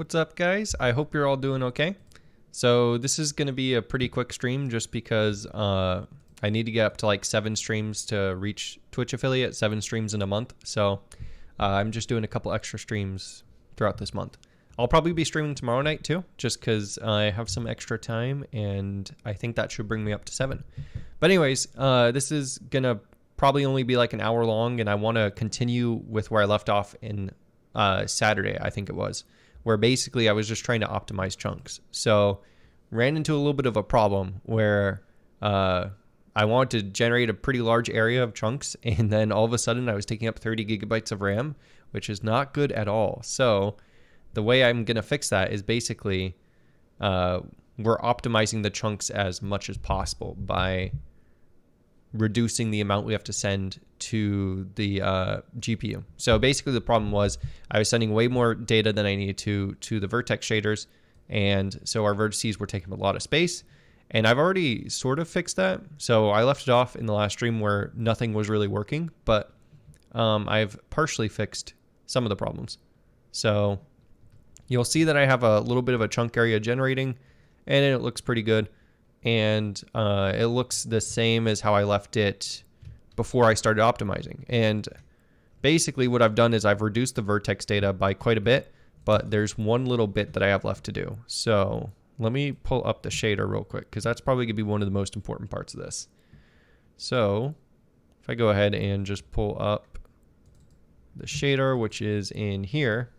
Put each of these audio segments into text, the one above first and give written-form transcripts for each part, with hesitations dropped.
What's up, guys? I hope you're all doing okay. So this is going to be a pretty quick stream just because I need to get up to like 7 streams to reach Twitch affiliate, 7 streams in a month. So I'm just doing a couple extra streams throughout this month. I'll probably be streaming tomorrow night too, just because I have some extra time and I think that should bring me up to 7. But anyways, this is going to probably only be like an hour long, and I want to continue with where I left off in Saturday, I think it was, where basically I was just trying to optimize chunks. So ran into a little bit of a problem where I wanted to generate a pretty large area of chunks, and then all of a sudden I was taking up 30 gigabytes of RAM, which is not good at all. So the way I'm going to fix that is basically we're optimizing the chunks as much as possible by reducing the amount we have to send to the GPU. So basically the problem was I was sending way more data than I needed to the Vertex shaders, and so our vertices were taking a lot of space, and I've already sort of fixed that. So I left it off in the last stream where nothing was really working, but I've partially fixed some of the problems. So you'll see that I have a little bit of a chunk area generating, and it looks pretty good. And it looks the same as how I left it before I started optimizing. And basically what I've done is I've reduced the vertex data by quite a bit, but there's one little bit that I have left to do. So let me pull up the shader real quick, because that's probably gonna be one of the most important parts of this. So if I go ahead and just pull up the shader, which is in here,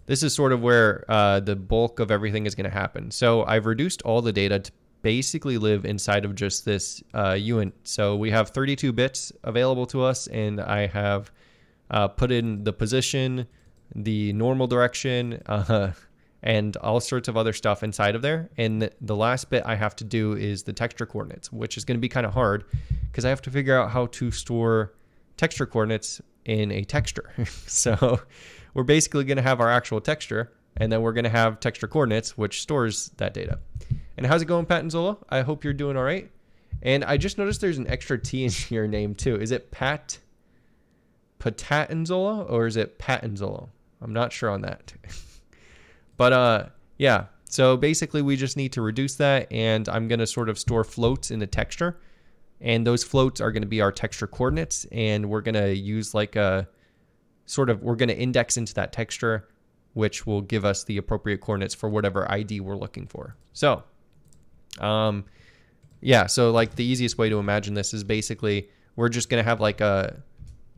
this is sort of where the bulk of everything is going to happen. So I've reduced all the data to basically live inside of just this uint. So we have 32 bits available to us, and I have put in the position, the normal direction, and all sorts of other stuff inside of there. And the last bit I have to do is the texture coordinates, which is going to be kind of hard because I have to figure out how to store texture coordinates in a texture. So we're basically going to have our actual texture, and then we're going to have texture coordinates, which stores that data. And how's it going, Pat and Zola? I hope you're doing all right. And I just noticed there's an extra T in your name too. Is it Patat and Zola, or is it Pat and Zola? I'm not sure on that. But yeah, so basically we just need to reduce that, and I'm going to sort of store floats in the texture, and those floats are going to be our texture coordinates, and we're going to use like a we're going to index into that texture, which will give us the appropriate coordinates for whatever ID we're looking for. So, yeah, so like the easiest way to imagine this is basically we're just going to have like a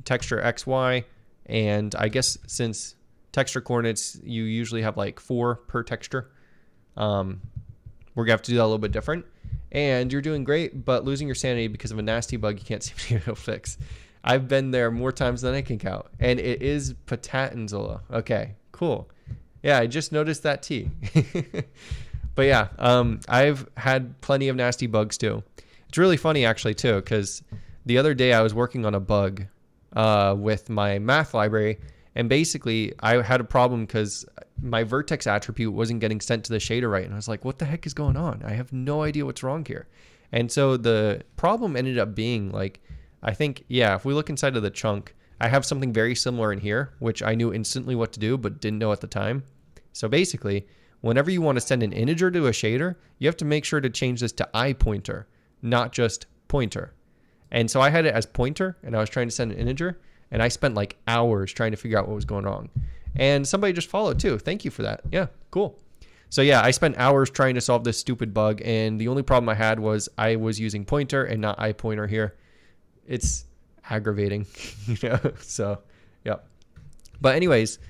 texture XY, and I guess since texture coordinates, you usually have like 4 per texture, we're going to have to do that a little bit different. And you're doing great, but losing your sanity because of a nasty bug you can't seem to get a fix. I've been there more times than I can count. And it is Patanzola. Okay, cool. Yeah, I just noticed that T. But yeah, I've had plenty of nasty bugs too. It's really funny actually too, because the other day I was working on a bug with my math library, and basically I had a problem because my vertex attribute wasn't getting sent to the shader right. And I was like, what the heck is going on? I have no idea what's wrong here. And so the problem ended up being like, I think, yeah, if we look inside of the chunk, I have something very similar in here, which I knew instantly what to do, but didn't know at the time. So basically, whenever you want to send an integer to a shader, you have to make sure to change this to iPointer, not just pointer. And so I had it as pointer, and I was trying to send an integer, and I spent like hours trying to figure out what was going on. And somebody just followed too. Thank you for that. Yeah, cool. So yeah, I spent hours trying to solve this stupid bug, and the only problem I had was I was using pointer and not iPointer here. It's aggravating, you know, so yeah. But anyways,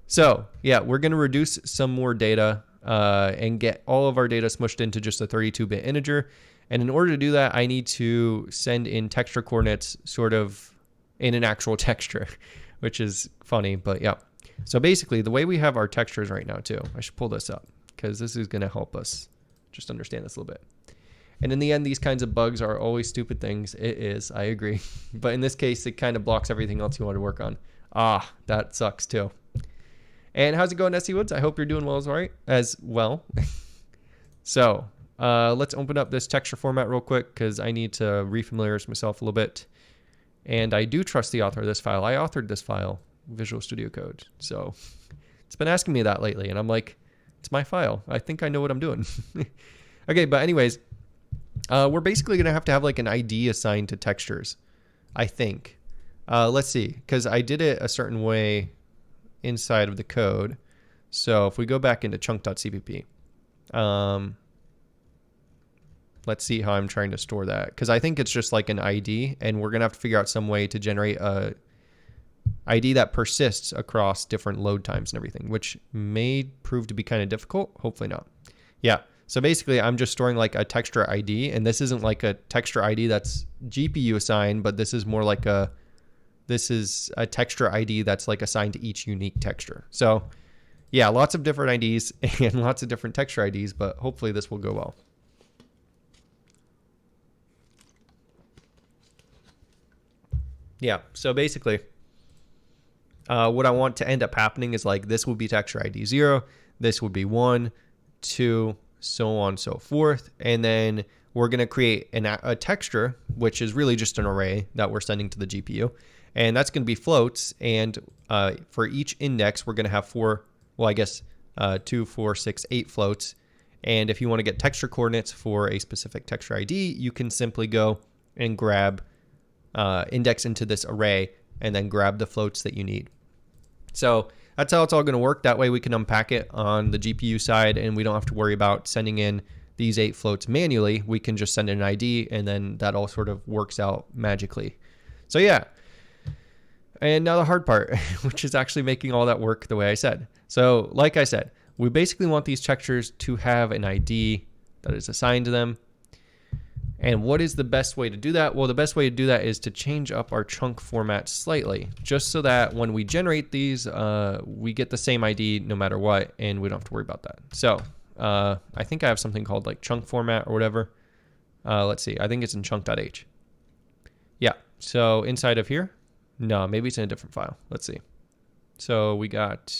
so yeah, we're going to reduce some more data and get all of our data smushed into just a 32-bit integer. And in order to do that, I need to send in texture coordinates sort of in an actual texture, which is funny, but yeah. So basically the way we have our textures right now too, I should pull this up because this is going to help us just understand this a little bit. And in the end, these kinds of bugs are always stupid things. It is, I agree. But in this case, it kind of blocks everything else you want to work on. Ah, that sucks too. And how's it going, Nessie Woods? I hope you're doing as well. So let's open up this texture format real quick because I need to refamiliarize myself a little bit. And I do trust the author of this file. I authored this file Visual Studio Code. So it's been asking me that lately, and I'm like, it's my file. I think I know what I'm doing. Okay, but anyways, we're basically going to have like an ID assigned to textures, I think. Let's see, because I did it a certain way inside of the code. So if we go back into chunk.cpp, let's see how I'm trying to store that, because I think it's just like an ID, and we're going to have to figure out some way to generate a ID that persists across different load times and everything, which may prove to be kind of difficult. Hopefully not. Yeah. So basically I'm just storing like a texture ID, and this isn't like a texture ID that's GPU assigned, but this is more like this is a texture ID that's like assigned to each unique texture. So yeah, lots of different IDs and lots of different texture IDs, but hopefully this will go well. Yeah, so basically what I want to end up happening is like this will be texture ID 0, this would be 1, 2, so on and so forth, and then we're going to create a texture, which is really just an array that we're sending to the GPU, and that's going to be floats, and for each index we're going to have 2, 4, 6, 8 floats, and if you want to get texture coordinates for a specific texture ID, you can simply go and grab index into this array and then grab the floats that you need. So that's how it's all going to work. That way we can unpack it on the GPU side, and we don't have to worry about sending in these 8 floats manually. We can just send in an ID, and then that all sort of works out magically. So yeah. And now the hard part, which is actually making all that work the way I said. So like I said, we basically want these textures to have an ID that is assigned to them. And what is the best way to do that? Well, the best way to do that is to change up our chunk format slightly, just so that when we generate these, we get the same ID no matter what, and we don't have to worry about that. So I think I have something called like chunk format or whatever. Let's see, I think it's in chunk.h. Yeah, so inside of here, no, maybe it's in a different file. Let's see. So we got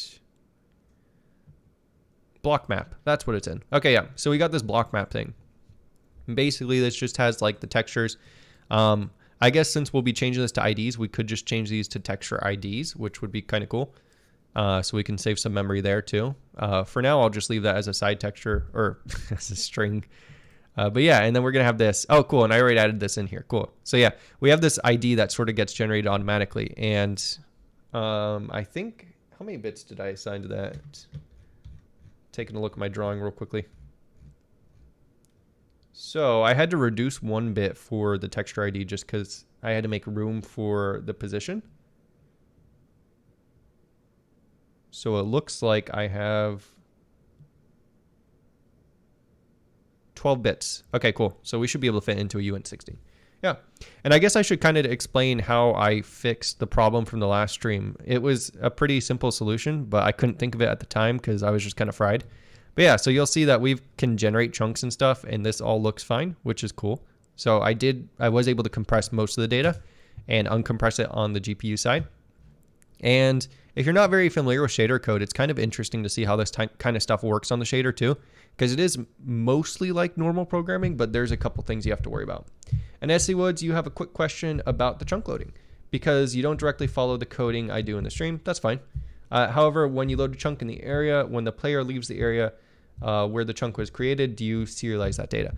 block map. That's what it's in. Okay, yeah, so we got this block map thing. Basically, this just has like the textures. I guess since we'll be changing this to IDs, we could just change these to texture IDs, which would be kind of cool. So we can save some memory there too. For now, I'll just leave that as a side texture or as a string. But yeah, and then we're going to have this. Oh, cool. And I already added this in here. Cool. So yeah, we have this ID that sort of gets generated automatically. And I think, how many bits did I assign to that? Taking a look at my drawing real quickly. So I had to reduce 1 bit for the texture ID just because I had to make room for the position. So it looks like I have 12 bits. Okay, cool. So we should be able to fit into a uint16. Yeah. And I guess I should kind of explain how I fixed the problem from the last stream. It was a pretty simple solution, but I couldn't think of it at the time because I was just kind of fried. But yeah, so you'll see that we can generate chunks and stuff, and this all looks fine, which is cool. So I was able to compress most of the data and uncompress it on the GPU side. And if you're not very familiar with shader code, it's kind of interesting to see how this kind of stuff works on the shader too, because it is mostly like normal programming, but there's a couple things you have to worry about. And SC Woods, you have a quick question about the chunk loading, because you don't directly follow the coding I do in the stream. That's fine. However, when you load a chunk in the area, when the player leaves the area where the chunk was created, do you serialize that data?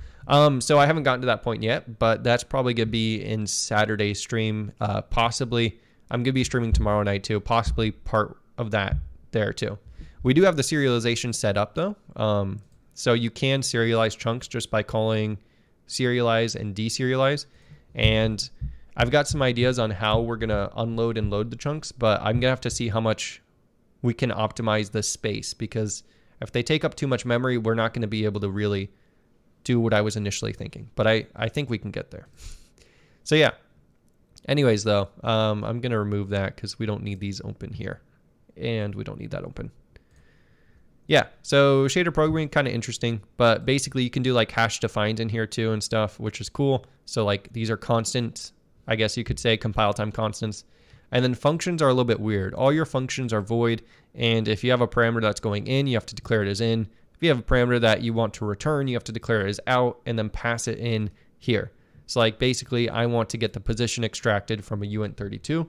So I haven't gotten to that point yet, but that's probably going to be in Saturday's stream. Possibly, I'm going to be streaming tomorrow night too, possibly part of that there too. We do have the serialization set up though. So you can serialize chunks just by calling serialize and deserialize. And I've got some ideas on how we're going to unload and load the chunks, but I'm going to have to see how much we can optimize the space, because if they take up too much memory, we're not going to be able to really do what I was initially thinking. But I think we can get there. So yeah. Anyways, though, I'm going to remove that because we don't need these open here. And we don't need that open. Yeah, so shader programming, kind of interesting. But basically, you can do like hash defined in here too and stuff, which is cool. So like these are constants, I guess you could say, compile time constants. And then functions are a little bit weird. All your functions are void. And if you have a parameter that's going in, you have to declare it as in. If you have a parameter that you want to return, you have to declare it as out and then pass it in here. So like basically I want to get the position extracted from a uint32,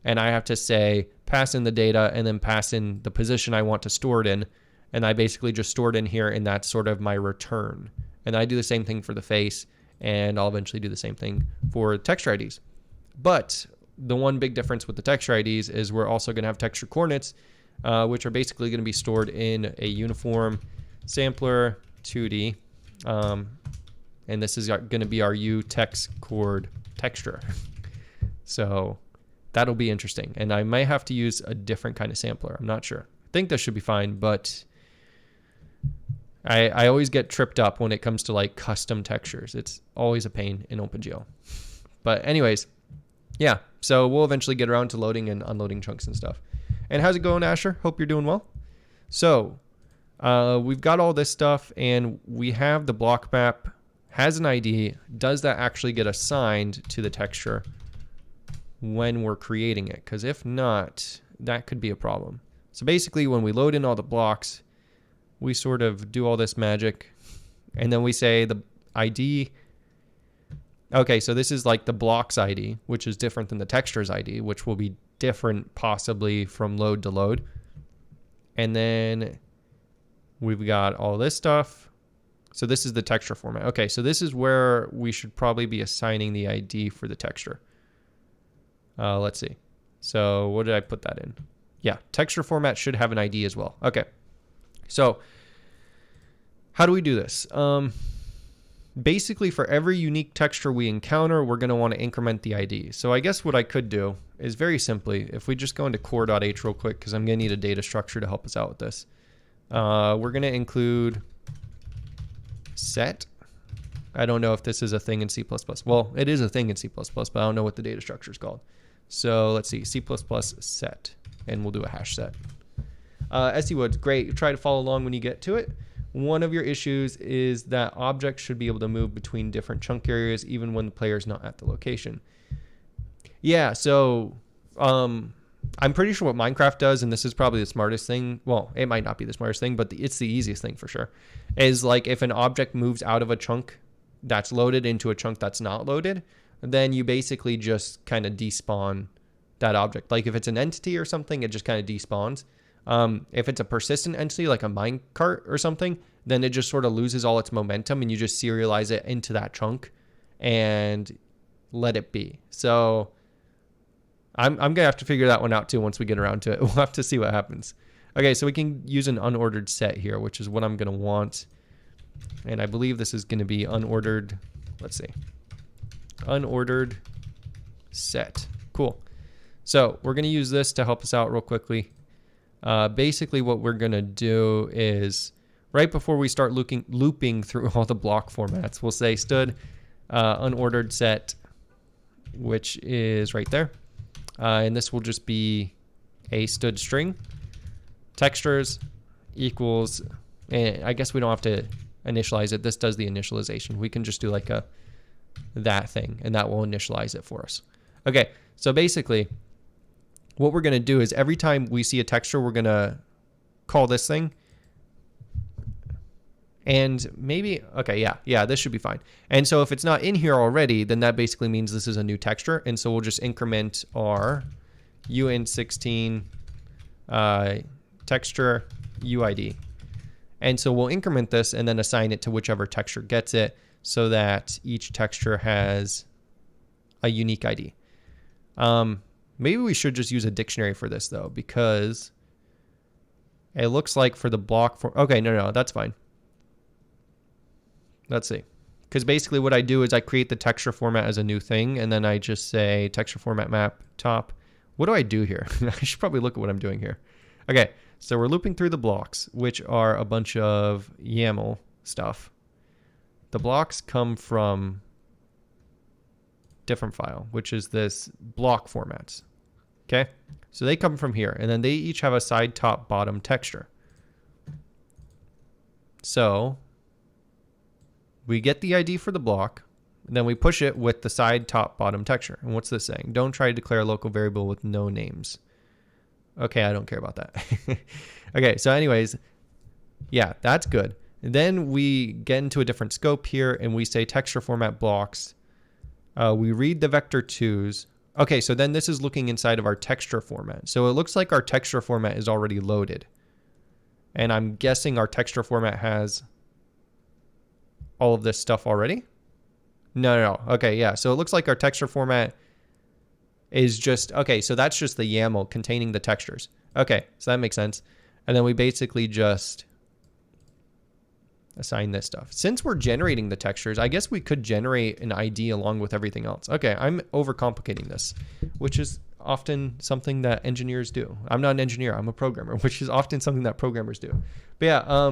and I have to say, pass in the data and then pass in the position I want to store it in. And I basically just store it in here, and that's sort of my return. And I do the same thing for the face, and I'll eventually do the same thing for texture IDs. But the one big difference with the texture IDs is we're also going to have texture coordinates, which are basically going to be stored in a uniform sampler 2D. And this is going to be our UText chord texture. So that'll be interesting. And I might have to use a different kind of sampler. I'm not sure. I think this should be fine, but I always get tripped up when it comes to like custom textures. It's always a pain in OpenGL. But anyways, yeah. So we'll eventually get around to loading and unloading chunks and stuff. And how's it going, Asher? Hope you're doing well. So we've got all this stuff, and we have the block map has an ID. Does that actually get assigned to the texture when we're creating it? Because if not, that could be a problem. So basically, when we load in all the blocks, we sort of do all this magic, and then we say the ID. Okay, so this is like the blocks ID, which is different than the textures ID, which will be different possibly from load to load. And then we've got all this stuff. So this is the texture format. Okay, so this is where we should probably be assigning the ID for the texture. Let's see. So what did I put that in? Yeah, texture format should have an ID as well. Okay, so how do we do this? Basically, for every unique texture we encounter, we're going to want to increment the ID. So I guess what I could do is very simply, if we just go into core.h real quick, because I'm going to need a data structure to help us out with this. We're going to include set. I don't know if this is a thing in C++. Well, it is a thing in C++, but I don't know what the data structure is called. So let's see, C++ set, and we'll do a hash set. SE Woods, great. Try to follow along when you get to it. One of your issues is that objects should be able to move between different chunk areas even when the player is not at the location. Yeah, so I'm pretty sure what Minecraft does, and this is probably the smartest thing. Well, it might not be the smartest thing, but it's the easiest thing for sure. Is like if an object moves out of a chunk that's loaded into a chunk that's not loaded, then you basically just kind of despawn that object. Like if it's an entity or something, it just kind of despawns. If it's a persistent entity like a minecart or something, then it just sort of loses all its momentum, and you just serialize it into that chunk and let it be. So I'm going to have to figure that one out too once we get around to it. We'll have to see what happens. Okay, so we can use an unordered set here, which is what I'm going to want. And I believe this is going to be unordered. Let's see. Unordered set. Cool. So we're going to use this to help us out real quickly. Basically what we're going to do is right before we start looping through all the block formats, we'll say stud unordered set, which is right there. And this will just be a stud string textures equals, and I guess we don't have to initialize it. This does the initialization. We can just do like that thing, and that will initialize it for us. Okay, so basically what we're going to do is every time we see a texture, we're going to call this thing. And maybe, okay, yeah, this should be fine. And so if it's not in here already, then that basically means this is a new texture. And so we'll just increment our uint16 texture UID. And so we'll increment this and then assign it to whichever texture gets it so that each texture has a unique ID. Maybe we should just use a dictionary for this though, because it looks like for the block for, okay, no, that's fine. Let's see. Because basically what I do is I create the texture format as a new thing, and then I just say texture format map top. What do I do here? I should probably look at what I'm doing here. Okay, so we're looping through the blocks, which are a bunch of YAML stuff. The blocks come from different file, which is this block formats. Okay, so they come from here, and then they each have a side, top, bottom texture. So we get the ID for the block, and then we push it with the side, top, bottom texture. And what's this saying? Don't try to declare a local variable with no names. Okay, I don't care about that. Okay, so anyways, yeah, that's good. And then we get into a different scope here, and we say texture format blocks. We read the vector 2s. Okay, so then this is looking inside of our texture format. So it looks like our texture format is already loaded. And I'm guessing our texture format has all of this stuff already. No. Okay, yeah. So it looks like our texture format is just, okay, so that's just the YAML containing the textures. Okay, so that makes sense. And then we basically just assign this stuff. Since we're generating the textures, I guess we could generate an ID along with everything else. Okay, I'm overcomplicating this, which is often something that engineers do. I'm not an engineer, I'm a programmer, which is often something that programmers do. But yeah,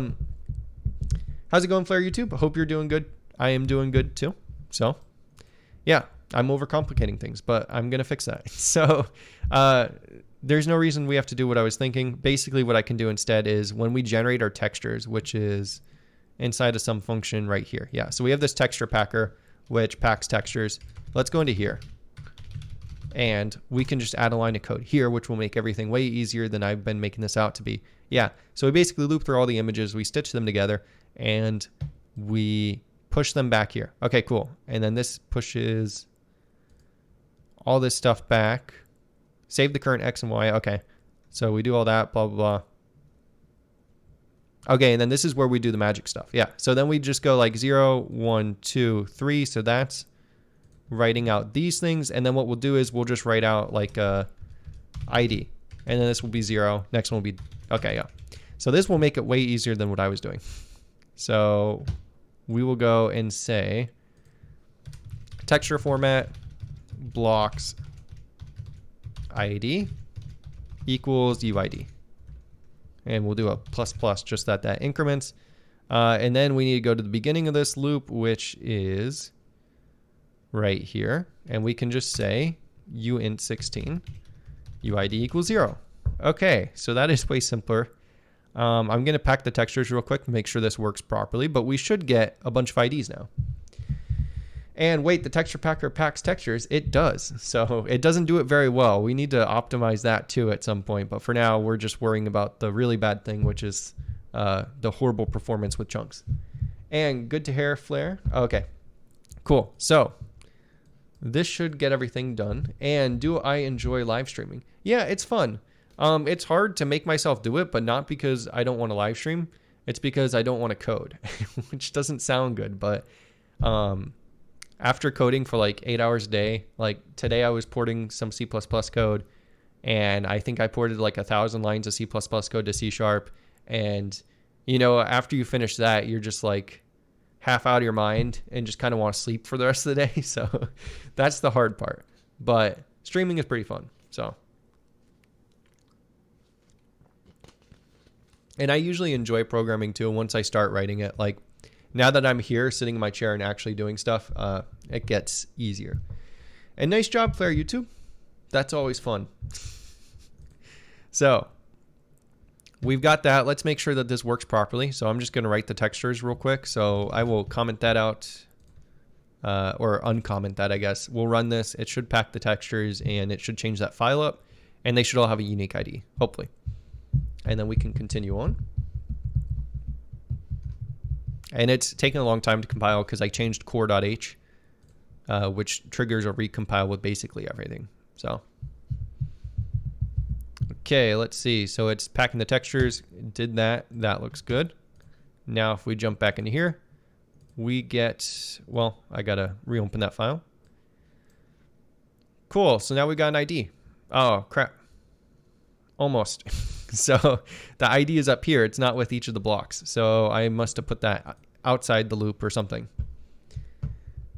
how's it going, Flare YouTube? I hope you're doing good. I am doing good too. So yeah, I'm overcomplicating things, but I'm going to fix that. So there's no reason we have to do what I was thinking. Basically what I can do instead is when we generate our textures, which is inside of some function right here. Yeah, so we have this texture packer, which packs textures. Let's go into here. And we can just add a line of code here, which will make everything way easier than I've been making this out to be. Yeah, so we basically loop through all the images, we stitch them together, and we push them back here. Okay, cool. And then this pushes all this stuff back. Save the current X and Y. Okay, so we do all that, blah, blah, blah. Okay, and then this is where we do the magic stuff. Yeah, so then we just go like 0, 1, 2, 3. So that's writing out these things. And then what we'll do is we'll just write out like a ID. And then this will be 0. Next one will be, okay, yeah. So this will make it way easier than what I was doing. So we will go and say texture format blocks ID equals UID. And we'll do a plus plus just that increments. And then we need to go to the beginning of this loop, which is right here. And we can just say uint16 UID equals 0. Okay, so that is way simpler. I'm going to pack the textures real quick to make sure this works properly, but we should get a bunch of IDs now. And wait, the texture packer packs textures. It does. So it doesn't do it very well. We need to optimize that too at some point. But for now, we're just worrying about the really bad thing, which is the horrible performance with chunks. And good to hear, Flare. Okay, cool. So this should get everything done. And do I enjoy live streaming? Yeah, it's fun. It's hard to make myself do it, but not because I don't want to live stream. It's because I don't want to code, which doesn't sound good. But after coding for like 8 hours a day, like today I was porting some C++ code, and I think I ported like 1,000 lines of C++ code to C#. And, you know, after you finish that, you're just like half out of your mind and just kind of want to sleep for the rest of the day. So that's the hard part. But streaming is pretty fun. So. And I usually enjoy programming too once I start writing it. Like now that I'm here sitting in my chair and actually doing stuff, it gets easier. And nice job, Flare YouTube. That's always fun. So we've got that. Let's make sure that this works properly. So I'm just going to write the textures real quick. So I will comment that out or uncomment that, I guess. We'll run this. It should pack the textures and it should change that file up. And they should all have a unique ID, hopefully. And then we can continue on. And it's taken a long time to compile because I changed core.h, which triggers a recompile with basically everything. So, okay, let's see. So it's packing the textures. Did that. That looks good. Now if we jump back into here, we get, well, I got to reopen that file. Cool. So now we got an ID. Oh, crap. Almost. So the ID is up here. It's not with each of the blocks. So I must have put that outside the loop or something.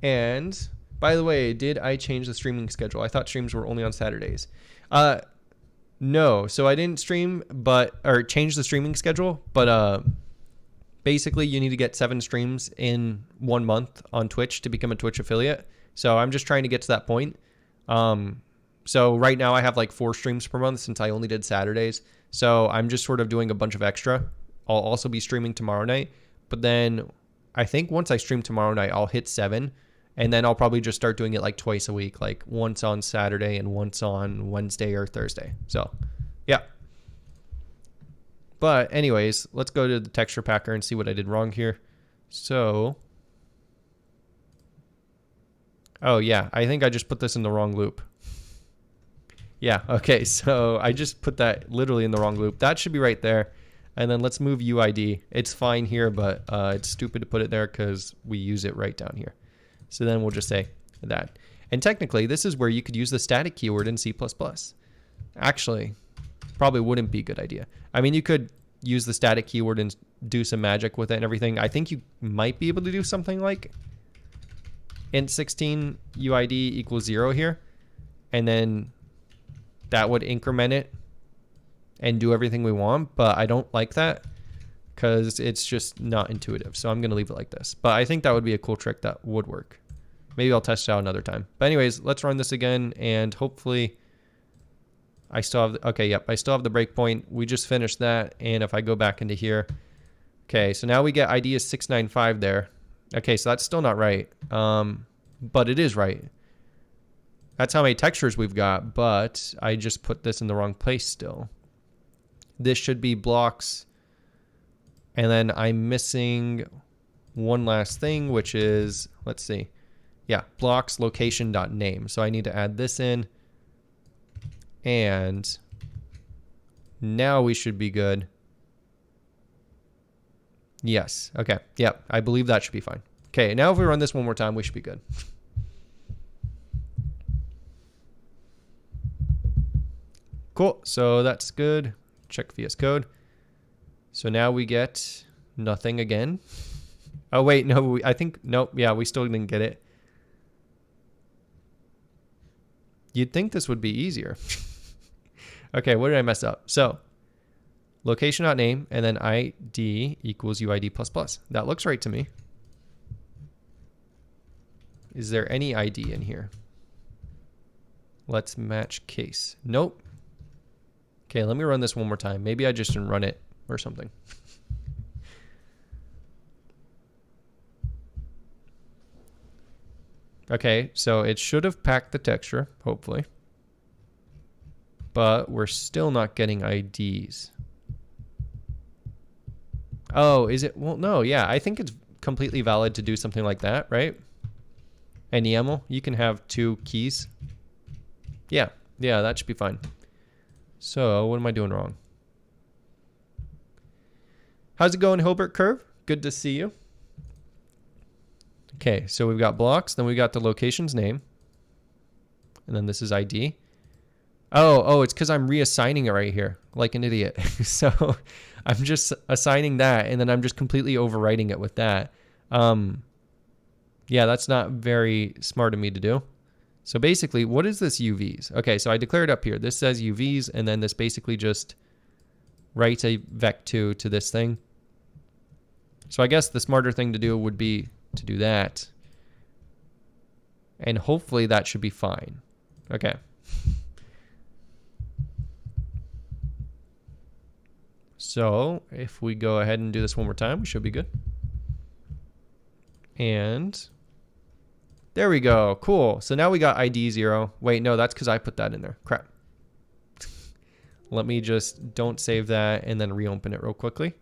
And by the way, did I change the streaming schedule? I thought streams were only on Saturdays. No, so I didn't stream, or change the streaming schedule, but basically you need to get 7 streams in 1 month on Twitch to become a Twitch affiliate. So I'm just trying to get to that point. So right now I have like 4 streams per month since I only did Saturdays. So I'm just sort of doing a bunch of extra. I'll also be streaming tomorrow night, but then I think once I stream tomorrow night, I'll hit 7, and then I'll probably just start doing it like twice a week, like once on Saturday and once on Wednesday or Thursday. So yeah. But anyways, let's go to the texture packer and see what I did wrong here. So, oh yeah, I think I just put this in the wrong loop. Yeah, okay, so I just put that literally in the wrong loop. That should be right there. And then let's move UID. It's fine here, but it's stupid to put it there because we use it right down here. So then we'll just say that. And technically, this is where you could use the static keyword in C++. Actually, probably wouldn't be a good idea. I mean, you could use the static keyword and do some magic with it and everything. I think you might be able to do something like int16 UID equals 0 here. And then that would increment it and do everything we want, but I don't like that because it's just not intuitive. So I'm going to leave it like this. But I think that would be a cool trick that would work. Maybe I'll test it out another time. But anyways, let's run this again, and hopefully I still have, okay, yep, I still have the breakpoint. We just finished that, and if I go back into here, okay, so now we get ID is 695 there. Okay, so that's still not right, but it is right. That's how many textures we've got, but I just put this in the wrong place still. This should be blocks. And then I'm missing one last thing, which is, let's see. Yeah, blocks location.name. So I need to add this in. And now we should be good. Yes. Okay. Yep. I believe that should be fine. Okay. Now if we run this one more time, we should be good. Cool. So that's good. Check VS Code. So now we get nothing again. Oh, wait. No, I think, nope. Yeah, we still didn't get it. You'd think this would be easier. Okay, what did I mess up? So location.name and then ID equals UID plus plus. That looks right to me. Is there any ID in here? Let's match case. Nope. Okay, let me run this one more time. Maybe I just didn't run it or something. Okay, so it should have packed the texture, hopefully. But we're still not getting IDs. Oh, is it? Well, no, yeah, I think it's completely valid to do something like that, right? And YAML, you can have 2 keys. Yeah, that should be fine. So what am I doing wrong? How's it going, Hilbert Curve? Good to see you. Okay, so we've got blocks, then we got the location's name. And then this is ID. Oh, it's because I'm reassigning it right here, like an idiot. So I'm just assigning that, and then I'm just completely overwriting it with that. Yeah, that's not very smart of me to do. So basically, what is this UVs? Okay, so I declared up here. This says UVs, and then this basically just writes a vec2 to this thing. So I guess the smarter thing to do would be to do that. And hopefully that should be fine. Okay. So if we go ahead and do this one more time, we should be good. And there we go. Cool. So now we got ID 0. Wait, no, that's because I put that in there. Crap. Let me just don't save that and then reopen it real quickly.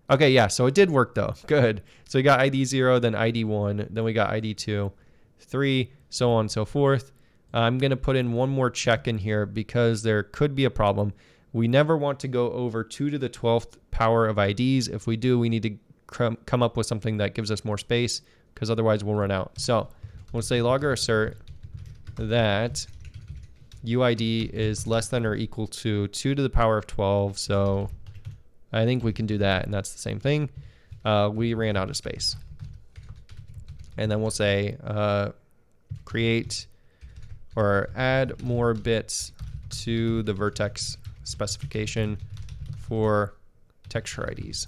Okay, yeah, so it did work though. Good. So we got ID 0, then ID 1, then we got ID 2, 3, so on and so forth. I'm going to put in one more check in here because there could be a problem. We never want to go over 2 to the 12th power of IDs. If we do, we need to come up with something that gives us more space because otherwise we'll run out. So we'll say logger assert that UID is less than or equal to 2 to the power of 12. So I think we can do that, and that's the same thing. We ran out of space. And then we'll say create or add more bits to the Vertex specification for texture IDs.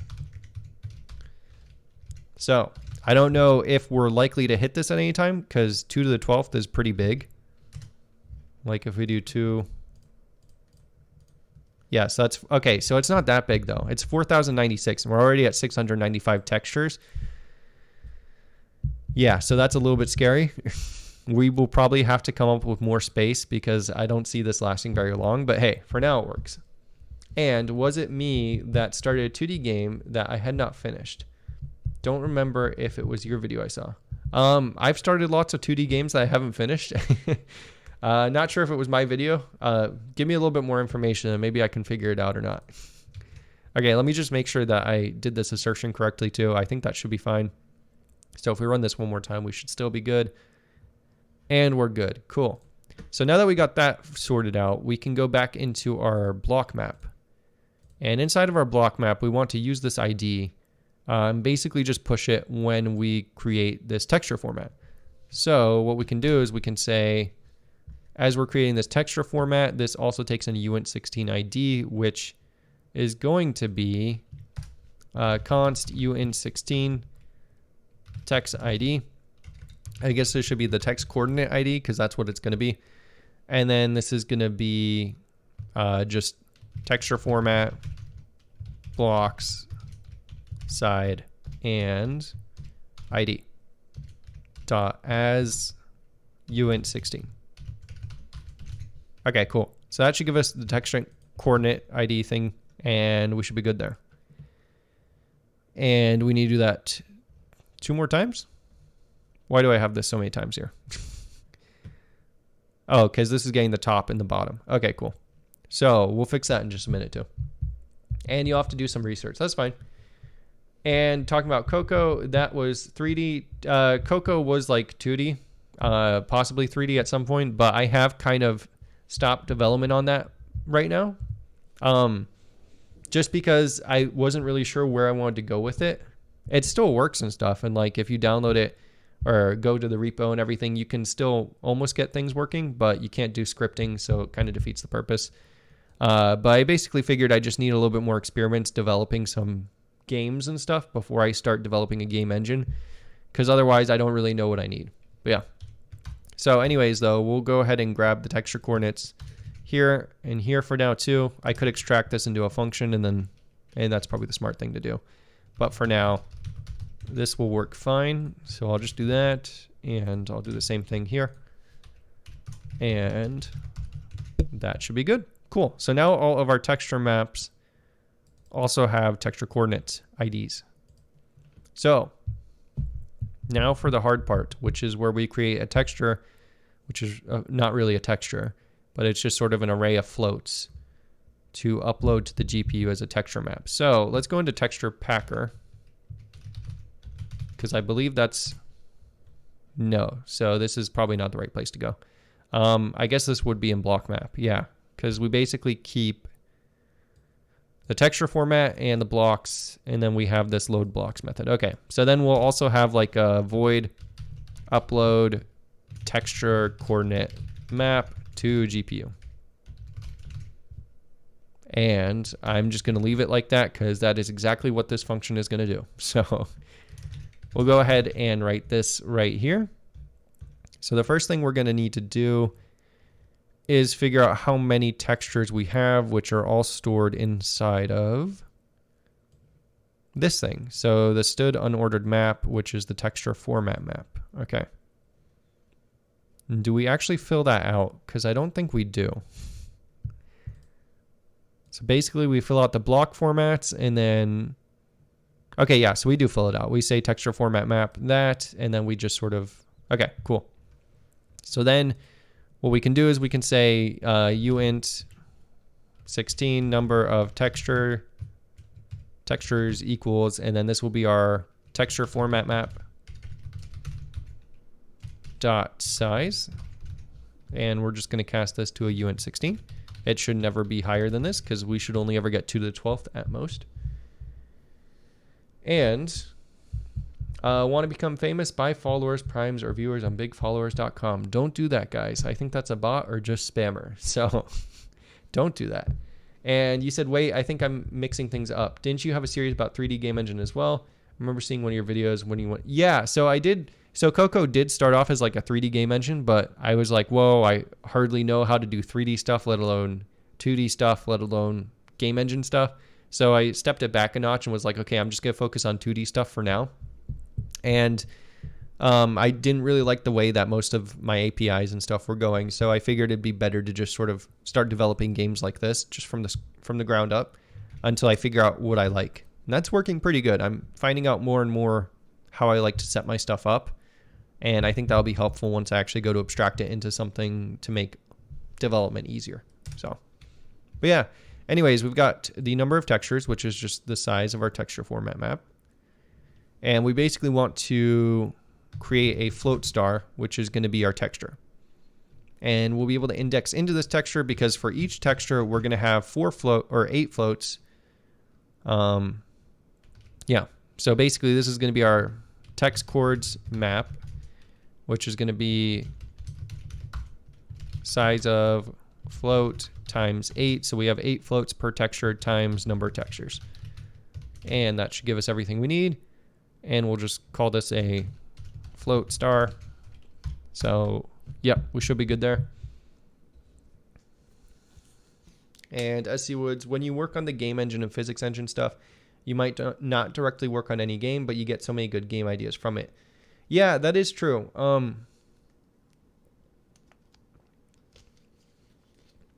So I don't know if we're likely to hit this at any time because 2 to the 12th is pretty big. Like if we do 2. Yeah, so that's okay. So it's not that big though. It's 4,096 and we're already at 695 textures. Yeah, so that's a little bit scary. We will probably have to come up with more space because I don't see this lasting very long. But hey, for now it works. And was it me that started a 2D game that I had not finished? Don't remember if it was your video I saw. I've started lots of 2D games that I haven't finished. Not sure if it was my video. Give me a little bit more information and maybe I can figure it out or not. Okay, let me just make sure that I did this assertion correctly too. I think that should be fine. So if we run this one more time, we should still be good. And we're good. Cool. So now that we got that sorted out, we can go back into our block map. And inside of our block map, we want to use this ID and basically just push it when we create this texture format. So what we can do is we can say, as we're creating this texture format, this also takes an uint16 ID, which is going to be const uint16 text ID. I guess this should be the text coordinate ID because that's what it's going to be. And then this is going to be just texture format, blocks, side, and ID dot as uint16. Okay, cool. So that should give us the texture coordinate ID thing, and we should be good there. And we need to do that 2 more times. Why do I have this so many times here? Oh, because this is getting the top and the bottom. Okay, cool. So we'll fix that in just a minute too. And you'll have to do some research. That's fine. And talking about Coco, that was 3D. Coco was like 2D, possibly 3D at some point, but I have kind of stopped development on that right now. Just because I wasn't really sure where I wanted to go with it. It still works and stuff. And like if you download it or go to the repo and everything, you can still almost get things working, but you can't do scripting. So it kind of defeats the purpose. But I basically figured I just need a little bit more experience developing some games and stuff before I start developing a game engine, because otherwise I don't really know what I need. But yeah. So anyways, though, we'll go ahead and grab the texture coordinates here and here for now too. I could extract this into a function and that's probably the smart thing to do. But for now, this will work fine. So I'll just do that and I'll do the same thing here. And that should be good. Cool. So now all of our texture maps also have texture coordinates IDs. So now for the hard part, which is where we create a texture, which is not really a texture, but it's just sort of an array of floats to upload to the GPU as a texture map. So let's go into texture packer, because I believe that's no. So this is probably not the right place to go. I guess this would be in block map. Yeah, because we basically keep the texture format and the blocks, and then we have this load blocks method. Okay, so then we'll also have like a void upload texture coordinate map to GPU. And I'm just going to leave it like that because that is exactly what this function is going to do. So we'll go ahead and write this right here. So the first thing we're going to need to do is figure out how many textures we have, which are all stored inside of this thing. So the stood unordered map, which is the texture format map. Okay. And do we actually fill that out? Because I don't think we do. So basically we fill out the block formats and then, okay, yeah, so we do fill it out. We say texture format map that, and then we just sort of, okay, cool. So then what we can do is we can say uint 16 number of textures equals, and then this will be our texture format map dot size, and we're just going to cast this to a uint 16. It should never be higher than this because we should only ever get 2 to the 12th at most. And want to become famous? Buy followers, primes, or viewers on bigfollowers.com. Don't do that, guys. I think that's a bot or just spammer. So don't do that. And you said, wait, I think I'm mixing things up. Didn't you have a series about 3D game engine as well? I remember seeing one of your videos when you went. Yeah, so I did. So Coco did start off as like a 3D game engine, but I was like, whoa, I hardly know how to do 3D stuff, let alone 2D stuff, let alone game engine stuff. So I stepped it back a notch and was like, okay, I'm just going to focus on 2D stuff for now. And I didn't really like the way that most of my APIs and stuff were going. So I figured it'd be better to just sort of start developing games like this just from the ground up until I figure out what I like. And that's working pretty good. I'm finding out more and more how I like to set my stuff up. And I think that'll be helpful once I actually go to abstract it into something to make development easier. So, but yeah, anyways, we've got the number of textures, which is just the size of our texture format map. And we basically want to create a float star, which is going to be our texture. And we'll be able to index into this texture because for each texture, we're going to have 8 floats. Yeah. So basically this is going to be our text chords map, which is going to be size of float times 8. So we have 8 floats per texture times number of textures. And that should give us everything we need. And we'll just call this a float star. So yeah, we should be good there. And SC Woods, when you work on the game engine and physics engine stuff, you might not directly work on any game, but you get so many good game ideas from it. Yeah, that is true.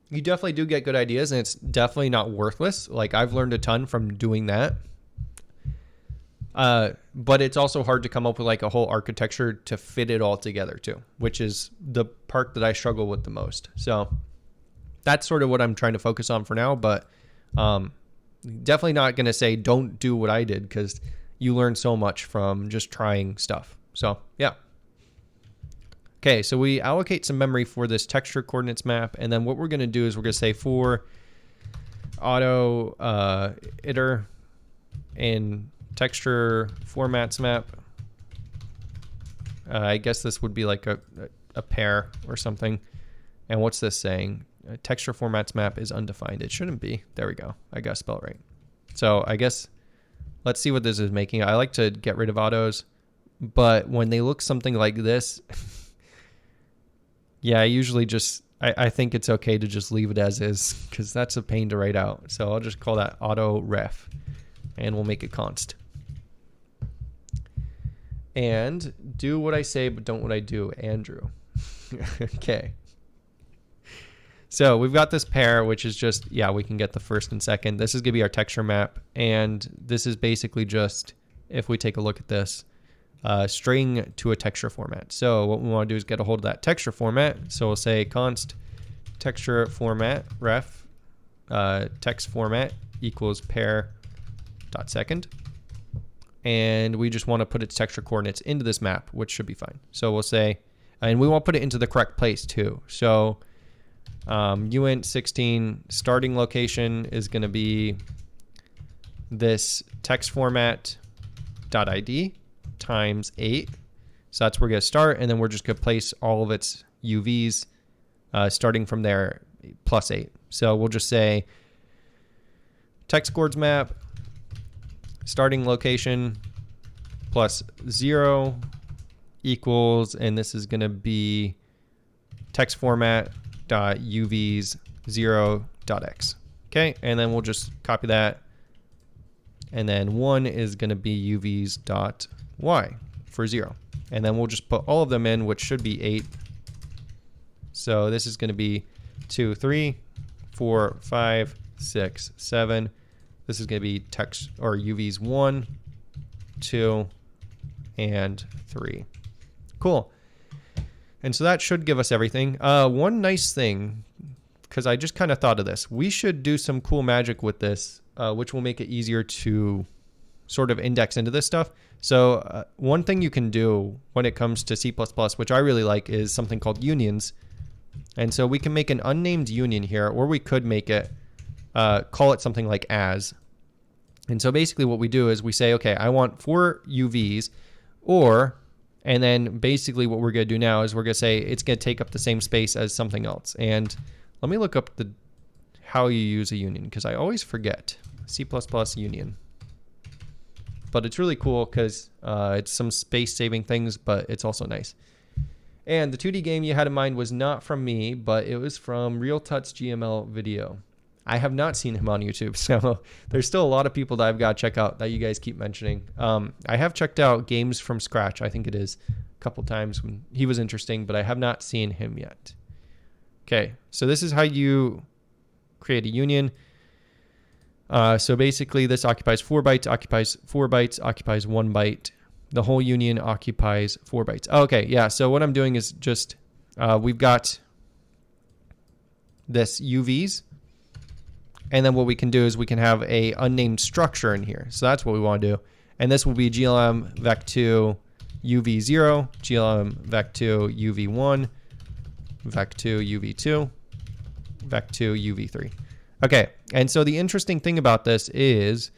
You definitely do get good ideas, and it's definitely not worthless. Like, I've learned a ton from doing that. But it's also hard to come up with like a whole architecture to fit it all together too, which is the part that I struggle with the most. So that's sort of what I'm trying to focus on for now, but definitely not going to say don't do what I did, because you learn so much from just trying stuff. So yeah. Okay, so we allocate some memory for this texture coordinates map, and then what we're going to do is we're going to say for auto iter in texture formats map. I guess this would be like a pair or something. And what's this saying? Texture formats map is undefined. It shouldn't be. There we go. I got to spell it right. So I guess let's see what this is making. I like to get rid of autos, but when they look something like this, yeah, I usually just, I think it's okay to just leave it as is, because that's a pain to write out. So I'll just call that auto ref, and we'll make it const. And do what I say, but don't what I do, Andrew. Okay. So we've got this pair, which is just, yeah, we can get the first and second. This is going to be our texture map. And this is basically just, if we take a look at this, string to a texture format. So what we want to do is get a hold of that texture format. So we'll say const texture format ref text format equals pair dot second. And we just want to put its texture coordinates into this map, which should be fine. So we'll say, and we want to put it into the correct place too. So uint16 starting location is going to be this text format dot id times 8. So that's where we're going to start, and then we're just going to place all of its UVs starting from there plus 8. So we'll just say text chords map starting location plus 0 equals, and this is going to be text format dot UVs 0 dot x. Okay, and then we'll just copy that, and then 1 is going to be UVs dot y for 0, and then we'll just put all of them in, which should be 8. So this is going to be 2, 3, 4, 5, 6, 7. This is going to be text or UVs 1, 2, and 3. Cool. And so that should give us everything. One nice thing, because I just kind of thought of this, we should do some cool magic with this, which will make it easier to sort of index into this stuff. So one thing you can do when it comes to C++, which I really like, is something called unions. And so we can make an unnamed union here, or we could make it, call it something like as. And so basically what we do is we say, okay, I want 4 UVs, and then basically what we're going to do now is we're going to say it's going to take up the same space as something else. And let me look up how you use a union, because I always forget. C++ union. But it's really cool because it's some space-saving things, but it's also nice. And the 2D game you had in mind was not from me, but it was from Real Tuts GML video. I have not seen him on YouTube, so there's still a lot of people that I've got to check out that you guys keep mentioning. I have checked out Games from Scratch, I think it is, a couple times when he was interesting, but I have not seen him yet. Okay, so this is how you create a union. So basically this occupies 4 bytes, occupies 4 bytes, occupies 1 byte, The whole union occupies 4 bytes. Okay, yeah, so what I'm doing is just, we've got this UVs, and then what we can do is we can have a unnamed structure in here. So that's what we want to do. And this will be glm vec2 uv0, glm vec2 uv1, vec2 uv2, vec2 uv3. Okay, and so the interesting thing about this is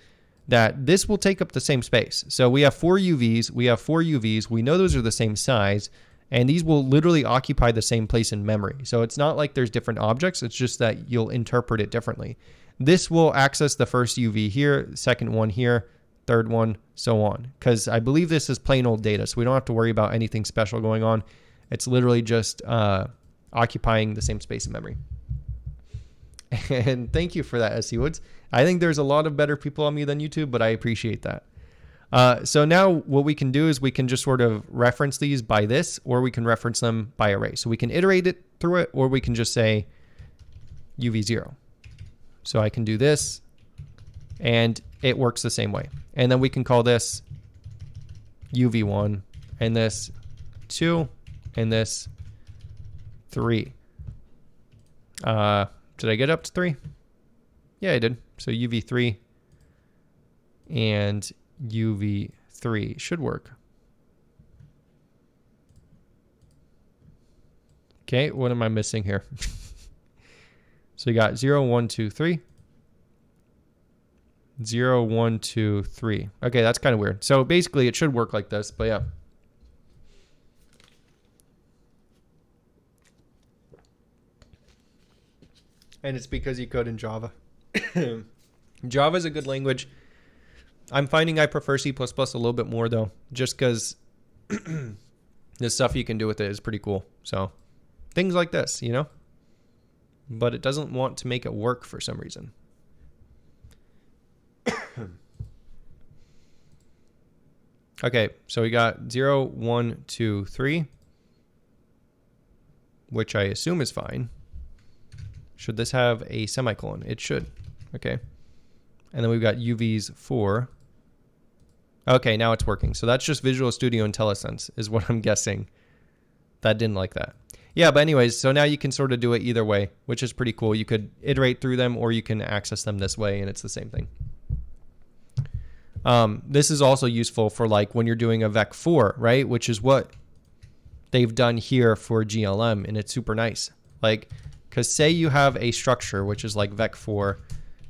that this will take up the same space. So we have 4 UVs, we have 4 UVs, we know those are the same size, and these will literally occupy the same place in memory. So it's not like there's different objects, it's just that you'll interpret it differently. This will access the first UV here, second one here, third one, so on. Because I believe this is plain old data, so we don't have to worry about anything special going on. It's literally just occupying the same space in memory. And thank you for that, SC Woods. I think there's a lot of better people on me than YouTube, but I appreciate that. So now what we can do is we can just sort of reference these by this, or we can reference them by array. So we can iterate it through it, or we can just say UV0. So I can do this, and it works the same way. And then we can call this UV1, and this 2, and this 3. Did I get up to 3? Yeah, I did. So UV3 and UV3 should work. Okay, what am I missing here? So you got 0, 1, 2, 3. 0, 1, 2, 3. Okay, that's kind of weird. So basically it should work like this, but yeah. And it's because you code in Java. Java is a good language. I'm finding I prefer C++ a little bit more though, just because the stuff you can do with it is pretty cool. So things like this, you know, but it doesn't want to make it work for some reason. Okay, so we got 0, 1, 2, 3, which I assume is fine. Should this have a semicolon? It should. Okay. And then we've got UVs 4. Okay, now it's working. So that's just Visual Studio IntelliSense is what I'm guessing. That didn't like that. Yeah, but anyways, so now you can sort of do it either way, which is pretty cool. You could iterate through them, or you can access them this way, and it's the same thing. This is also useful for like when you're doing a vec4, right? Which is what they've done here for GLM, and it's super nice. Like, because say you have a structure, which is like vec4,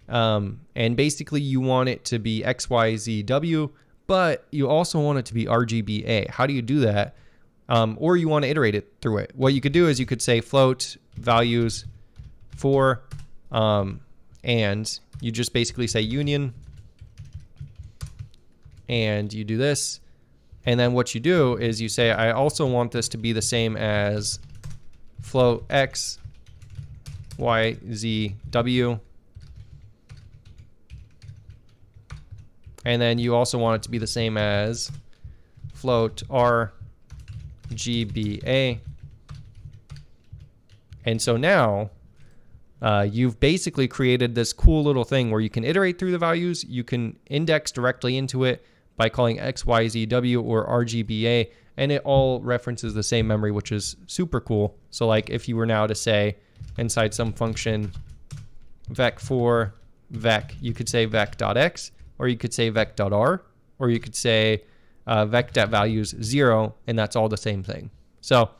and basically you want it to be X, Y, Z, W, but you also want it to be RGBA. How do you do that? Or you want to iterate it through it. What you could do is you could say float values for, and you just basically say union, and you do this. And then what you do is you say, I also want this to be the same as float X, Y, Z, W. And then you also want it to be the same as float R, GBA. And so now you've basically created this cool little thing where you can iterate through the values. You can index directly into it by calling X, Y, Z, W or RGBA. And it all references the same memory, which is super cool. So like if you were now to say inside some function vec4 vec, you could say vec.x, or you could say vec.r, or you could say vec.values 0, and that's all the same thing. So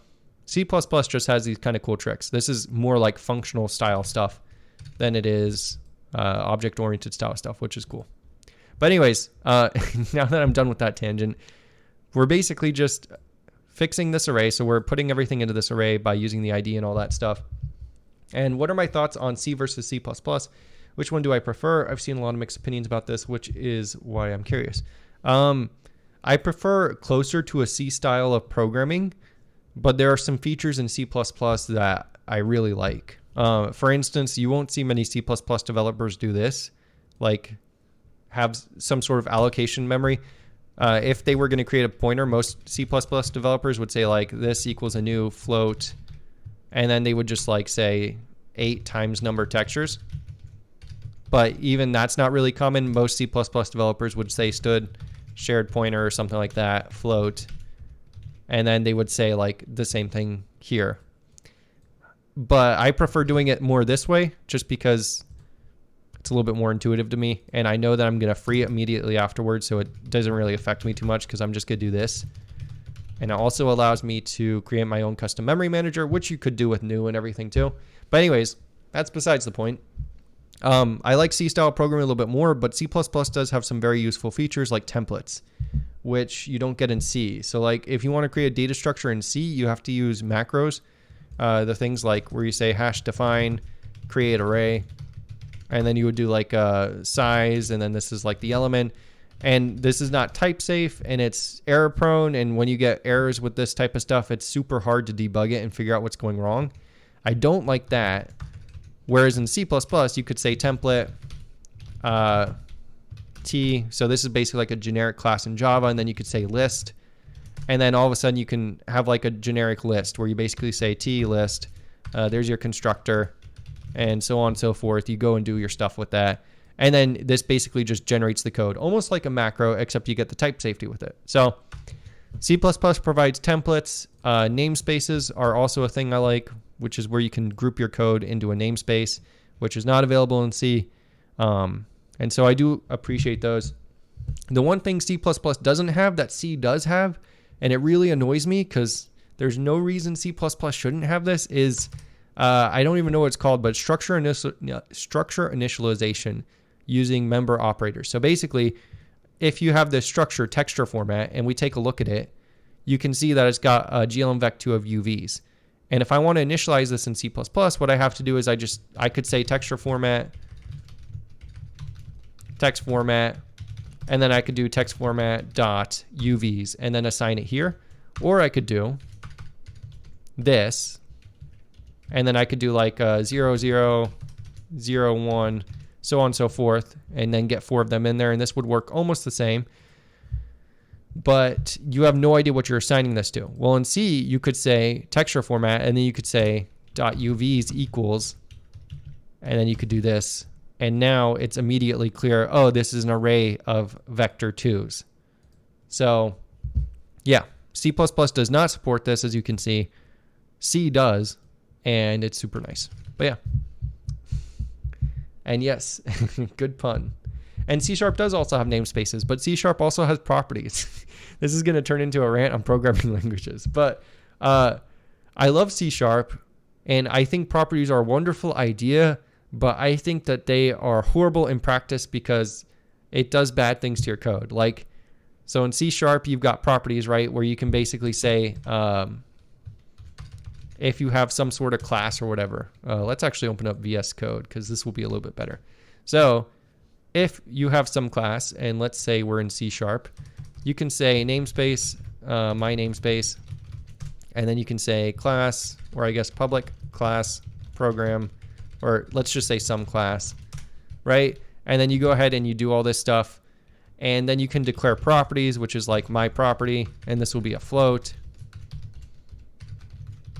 C++ just has these kind of cool tricks. This is more like functional style stuff than it is object-oriented style stuff, which is cool. But anyways, now that I'm done with that tangent, we're basically just fixing this array. So we're putting everything into this array by using the ID and all that stuff. And what are my thoughts on C versus C++? Which one do I prefer? I've seen a lot of mixed opinions about this, which is why I'm curious. I prefer closer to a C style of programming, but there are some features in C++ that I really like. For instance, you won't see many C++ developers do this, like have some sort of allocation memory. If they were going to create a pointer, most C++ developers would say like this equals a new float, and then they would just like say 8 times number textures. But even that's not really common. Most C++ developers would say std, shared pointer or something like that, float. And then they would say like the same thing here. But I prefer doing it more this way just because it's a little bit more intuitive to me. And I know that I'm going to free it immediately afterwards, so it doesn't really affect me too much because I'm just going to do this. And it also allows me to create my own custom memory manager, which you could do with new and everything too. But anyways, that's besides the point. I like C-style programming a little bit more, but C++ does have some very useful features like templates, which you don't get in C. So like if you want to create a data structure in C, you have to use macros. The things like where you say hash define, create array, and then you would do like size, and then this is like the element. And this is not type safe, and it's error prone. And when you get errors with this type of stuff, it's super hard to debug it and figure out what's going wrong. I don't like that. Whereas in C++, you could say template T. So this is basically like a generic class in Java, and then you could say list. And then all of a sudden you can have like a generic list where you basically say T list, there's your constructor, and so on and so forth. You go and do your stuff with that. And then this basically just generates the code, almost like a macro, except you get the type safety with it. So C++ provides templates. Namespaces are also a thing I like, which is where you can group your code into a namespace, which is not available in C. And so I do appreciate those. The one thing C++ doesn't have that C does have, and it really annoys me because there's no reason C++ shouldn't have this, is I don't even know what it's called, but structure initialization using member operators. So basically, if you have this structure texture format and we take a look at it, you can see that it's got a glmvec2 of UVs. And if I want to initialize this in C++, what I have to do is I could say texture format, text format, and then I could do text format dot UVs and then assign it here. Or I could do this, and then I could do like 0, 0, 0, 1, so on and so forth, and then get 4 of them in there, and this would work almost the same. But you have no idea what you're assigning this to. Well, in C, you could say texture format, and then you could say .uvs equals, and then you could do this. And now it's immediately clear, oh, this is an array of vector 2s. So yeah, C++ does not support this, as you can see. C does, and it's super nice. But yeah. And yes, good pun. And C# does also have namespaces, but C# also has properties. This is going to turn into a rant on programming languages. But I love C#, and I think properties are a wonderful idea, but I think that they are horrible in practice because it does bad things to your code. Like, so in C#, you've got properties, right, where you can basically say, if you have some sort of class or whatever. Let's actually open up VS Code because this will be a little bit better. So if you have some class, and let's say we're in C#, you can say namespace, my namespace, and then you can say class, or I guess public class program, or let's just say some class, right? And then you go ahead and you do all this stuff, and then you can declare properties, which is like my property, and this will be a float.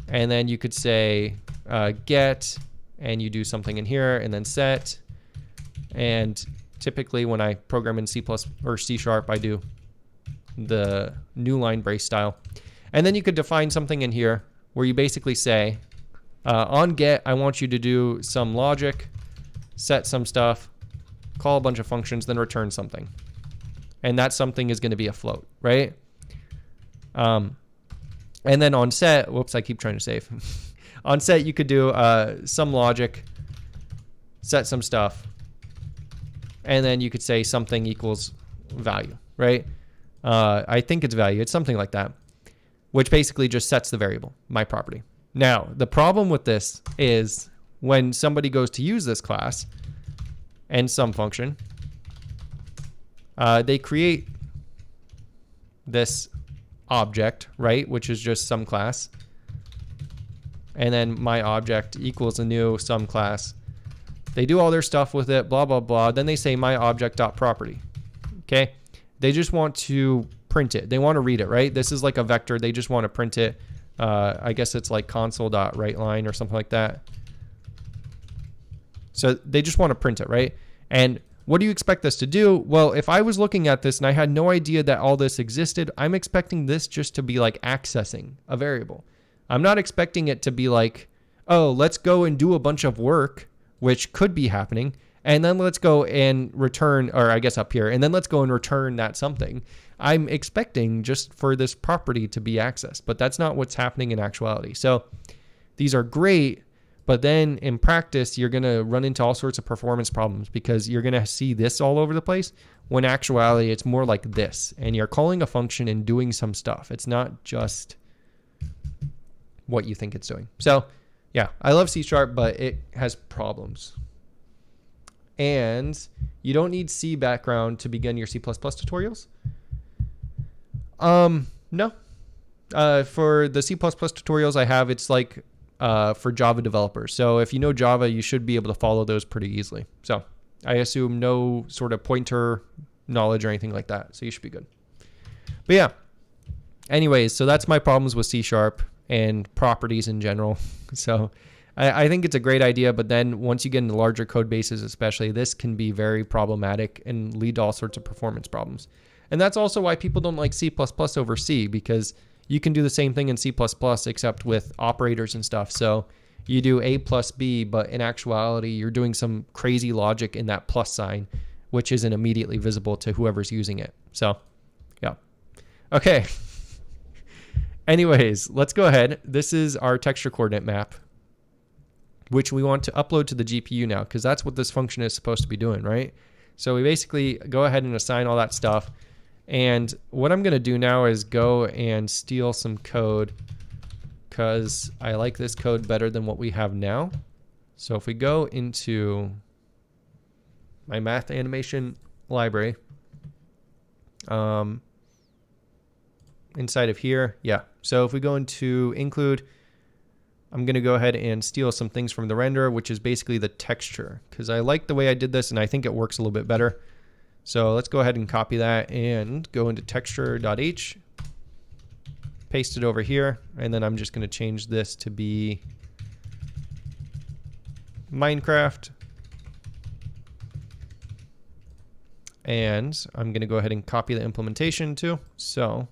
And then you could say get, and you do something in here, and then set. And typically when I program in C+ or C#, I do the new line brace style. And then you could define something in here where you basically say, on get, I want you to do some logic, set some stuff, call a bunch of functions, then return something. And that something is going to be a float, right? And then on set, whoops, I keep trying to save. On set, you could do some logic, set some stuff, and then you could say something equals value, right? I think it's value. It's something like that, which basically just sets the variable, my property. Now, the problem with this is when somebody goes to use this class and some function, they create this object, right, which is just some class, and then my object equals a new some class. They do all their stuff with it, blah blah blah. Then they say my object dot property. Okay, they just want to print it. They want to read it, right? This is like a vector. They just want to print it. I guess it's like console dot write line or something like that. So they just want to print it, right? And what do you expect this to do? Well, if I was looking at this and I had no idea that all this existed, I'm expecting this just to be like accessing a variable. I'm not expecting it to be like, oh, let's go and do a bunch of work, which could be happening, and then let's go and return, or I guess up here, and then let's go and return that something. I'm expecting just for this property to be accessed, but that's not what's happening in actuality. So these are great, but then in practice, you're going to run into all sorts of performance problems because you're going to see this all over the place when actuality it's more like this, and you're calling a function and doing some stuff. It's not just what you think it's doing. So yeah, I love C#, but it has problems. And you don't need C background to begin your C++ tutorials. No. For the C++ tutorials I have, it's like for Java developers. So if you know Java, you should be able to follow those pretty easily. So I assume no sort of pointer knowledge or anything like that. So you should be good. But yeah, anyways, so that's my problems with C# and properties in general. So I think it's a great idea, but then once you get into larger code bases, especially, this can be very problematic and lead to all sorts of performance problems. And that's also why people don't like C++ over C, because you can do the same thing in C++ except with operators and stuff. So you do A plus B, but in actuality, you're doing some crazy logic in that plus sign, which isn't immediately visible to whoever's using it. So yeah. Okay. Anyways, let's go ahead. This is our texture coordinate map, which we want to upload to the GPU now, because that's what this function is supposed to be doing, right? So we basically go ahead and assign all that stuff. And what I'm going to do now is go and steal some code, because I like this code better than what we have now. So if we go into my math animation library, inside of here, yeah. So if we go into include, I'm going to go ahead and steal some things from the renderer, which is basically the texture, because I like the way I did this and I think it works a little bit better. So let's go ahead and copy that and go into texture.h, paste it over here, and then I'm just going to change this to be Minecraft. And I'm going to go ahead and copy the implementation too. So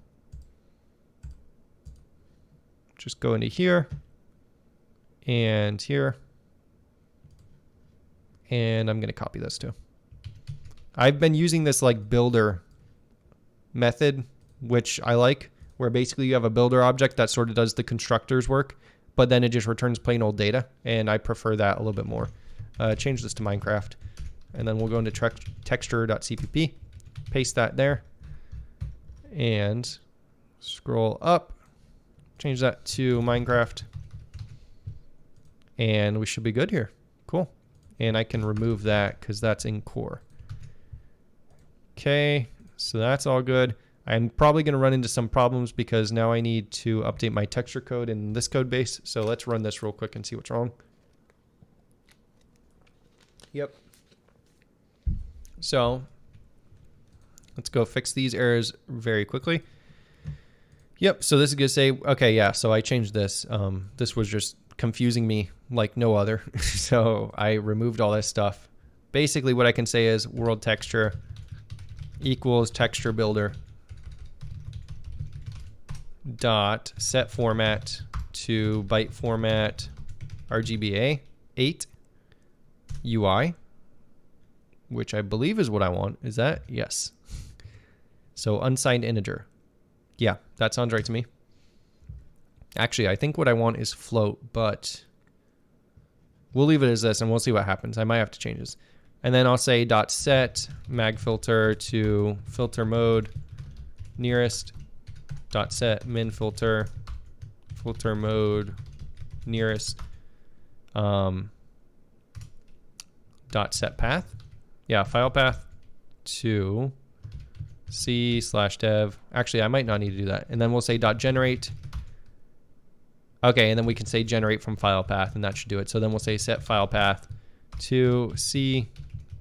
just go into here and here, and I'm going to copy this too. I've been using this like builder method, which I like, where basically you have a builder object that sort of does the constructor's work, but then it just returns plain old data, and I prefer that a little bit more. Change this to Minecraft, and then we'll go into texture.cpp, paste that there, and scroll up, change that to Minecraft, and we should be good here. Cool. And I can remove that because that's in core. Okay, so that's all good. I'm probably going to run into some problems because now I need to update my texture code in this code base. So let's run this real quick and see what's wrong. Yep. So let's go fix these errors very quickly. Yep, so this is going to say, okay, yeah, so I changed this. This was just confusing me like no other. So I removed all this stuff. Basically what I can say is world texture equals texture builder dot set format to byte format RGBA 8 UI, which I believe is what I want. Is that? Yes. So unsigned integer. Yeah, that sounds right to me. Actually, I think what I want is float, but we'll leave it as this and we'll see what happens. I might have to change this. And then I'll say dot set mag filter to filter mode nearest dot set min filter filter mode nearest dot set path. Yeah, file path to c/dev. Actually, I might not need to do that. And then we'll say dot generate. Okay, and then we can say generate from file path, and that should do it. So then we'll say set file path to c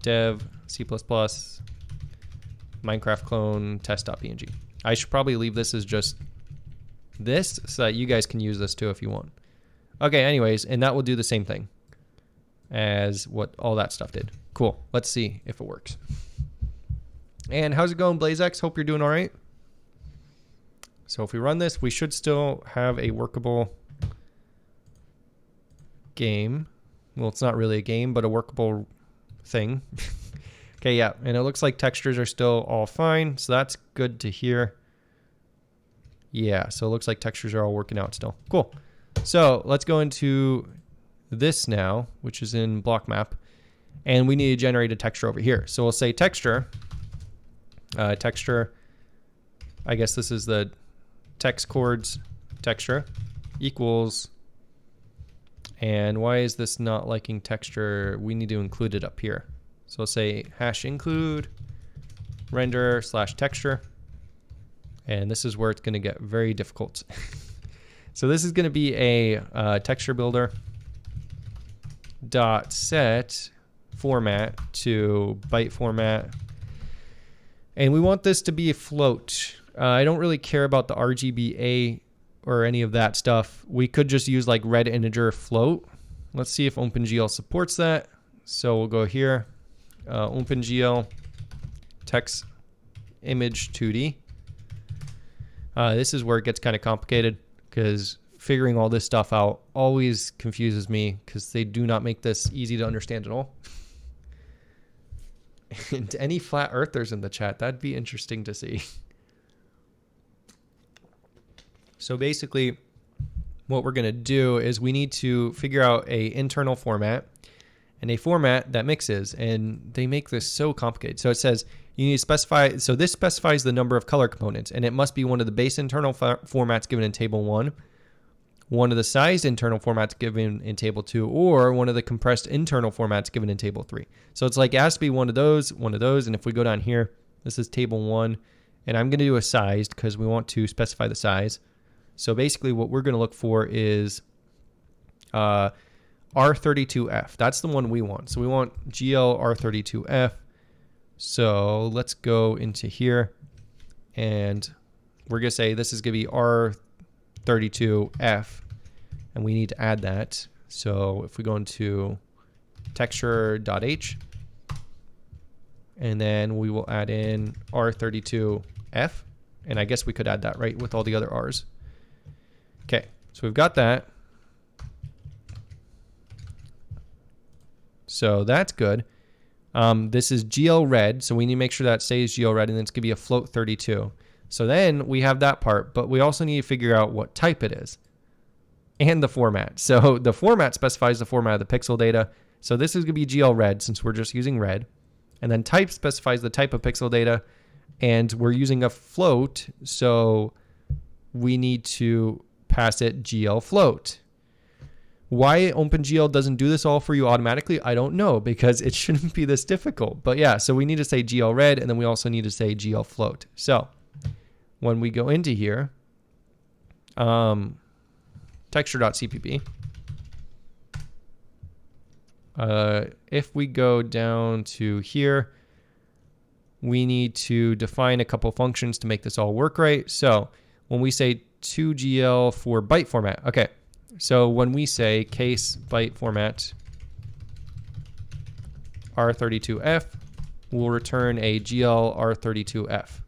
dev c++ Minecraft clone test.png. I should probably leave this as just this so that you guys can use this too if you want. Okay, anyways, and that will do the same thing. as what all that stuff did. Cool. Let's see if it works. And how's it going, BlazeX? Hope you're doing all right. So if we run this, we should still have a workable game. Well, it's not really a game, but a workable thing. Okay, yeah. And it looks like textures are still all fine. So that's good to hear. Yeah, so it looks like textures are all working out still. Cool. So let's go into this now, which is in block map. And we need to generate a texture over here. So we'll say texture. Texture. I guess this is the text chords texture equals. And why is this not liking texture? We need to include it up here. So we'll say hash include render / texture. And this is where it's going to get very difficult. So this is going to be a texture builder dot set format to byte format. And we want this to be a float. I don't really care about the RGBA or any of that stuff. We could just use like red integer float. Let's see if OpenGL supports that. So we'll go here, OpenGL text image 2D. This is where it gets kind of complicated because figuring all this stuff out always confuses me because they do not make this easy to understand at all. And any flat earthers in the chat, that'd be interesting to see. So basically what we're going to do is we need to figure out a internal format and a format that mixes, and they make this so complicated. So it says you need to specify, so this specifies the number of color components, and it must be one of the base internal formats given in table 1, one of the sized internal formats given in table 2, or one of the compressed internal formats given in table 3. So it's like it has to be one of those, and if we go down here, this is table 1, and I'm going to do a sized because we want to specify the size. So basically what we're going to look for is R32F. That's the one we want. So we want GL R32F. So let's go into here and we're going to say this is going to be R32F and we need to add that. So if we go into texture.h and then we will add in R32F, and I guess we could add that right with all the other R's. Okay, so we've got that. So that's good. This is GL red, so we need to make sure that stays GL red, and then it's going to be a float 32. So then we have that part, but we also need to figure out what type it is and the format. So the format specifies the format of the pixel data. So this is going to be GL red since we're just using red. And then type specifies the type of pixel data, and we're using a float, so we need to pass it GL float. Why OpenGL doesn't do this all for you automatically, I don't know, because it shouldn't be this difficult. But yeah, so we need to say GL red, and then we also need to say GL float. So when we go into here, texture.cpp, if we go down to here, we need to define a couple functions to make this all work right. So when we say 2GL for byte format, okay. So when we say case byte format R32F, we'll return a GL R32F.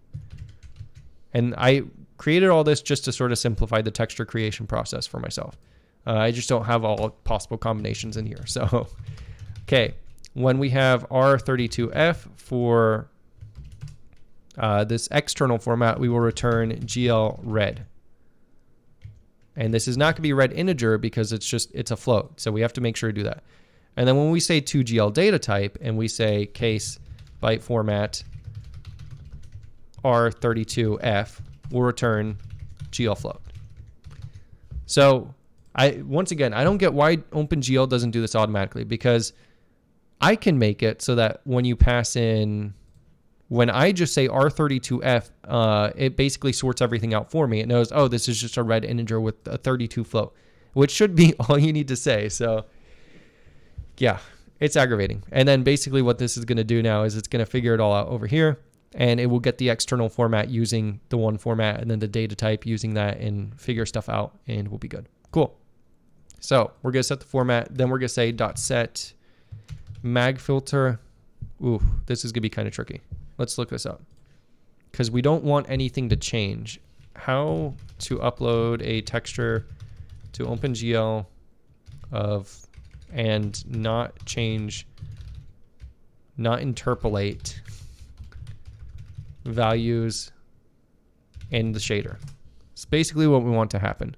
And I created all this just to sort of simplify the texture creation process for myself. I just don't have all possible combinations in here. So, okay, when we have R32F for this external format, we will return GL red. And this is not going to be red integer because it's a float. So we have to make sure to do that. And then when we say 2GL data type and we say case byte format R32F, we'll return GL float. So once again, I don't get why OpenGL doesn't do this automatically, because I can make it so that when you pass in, when I just say R32F, it basically sorts everything out for me. It knows, oh, this is just a red integer with a 32 float, which should be all you need to say. So yeah, it's aggravating. And then basically what this is going to do now is it's going to figure it all out over here, and it will get the external format using the one format and then the data type using that and figure stuff out, and we'll be good. Cool. So we're going to set the format. Then we're going to say .set mag filter. Ooh, this is gonna be kind of tricky. Let's look this up because we don't want anything to change. How to upload a texture to OpenGL and not change, not interpolate values in the shader. It's basically what we want to happen.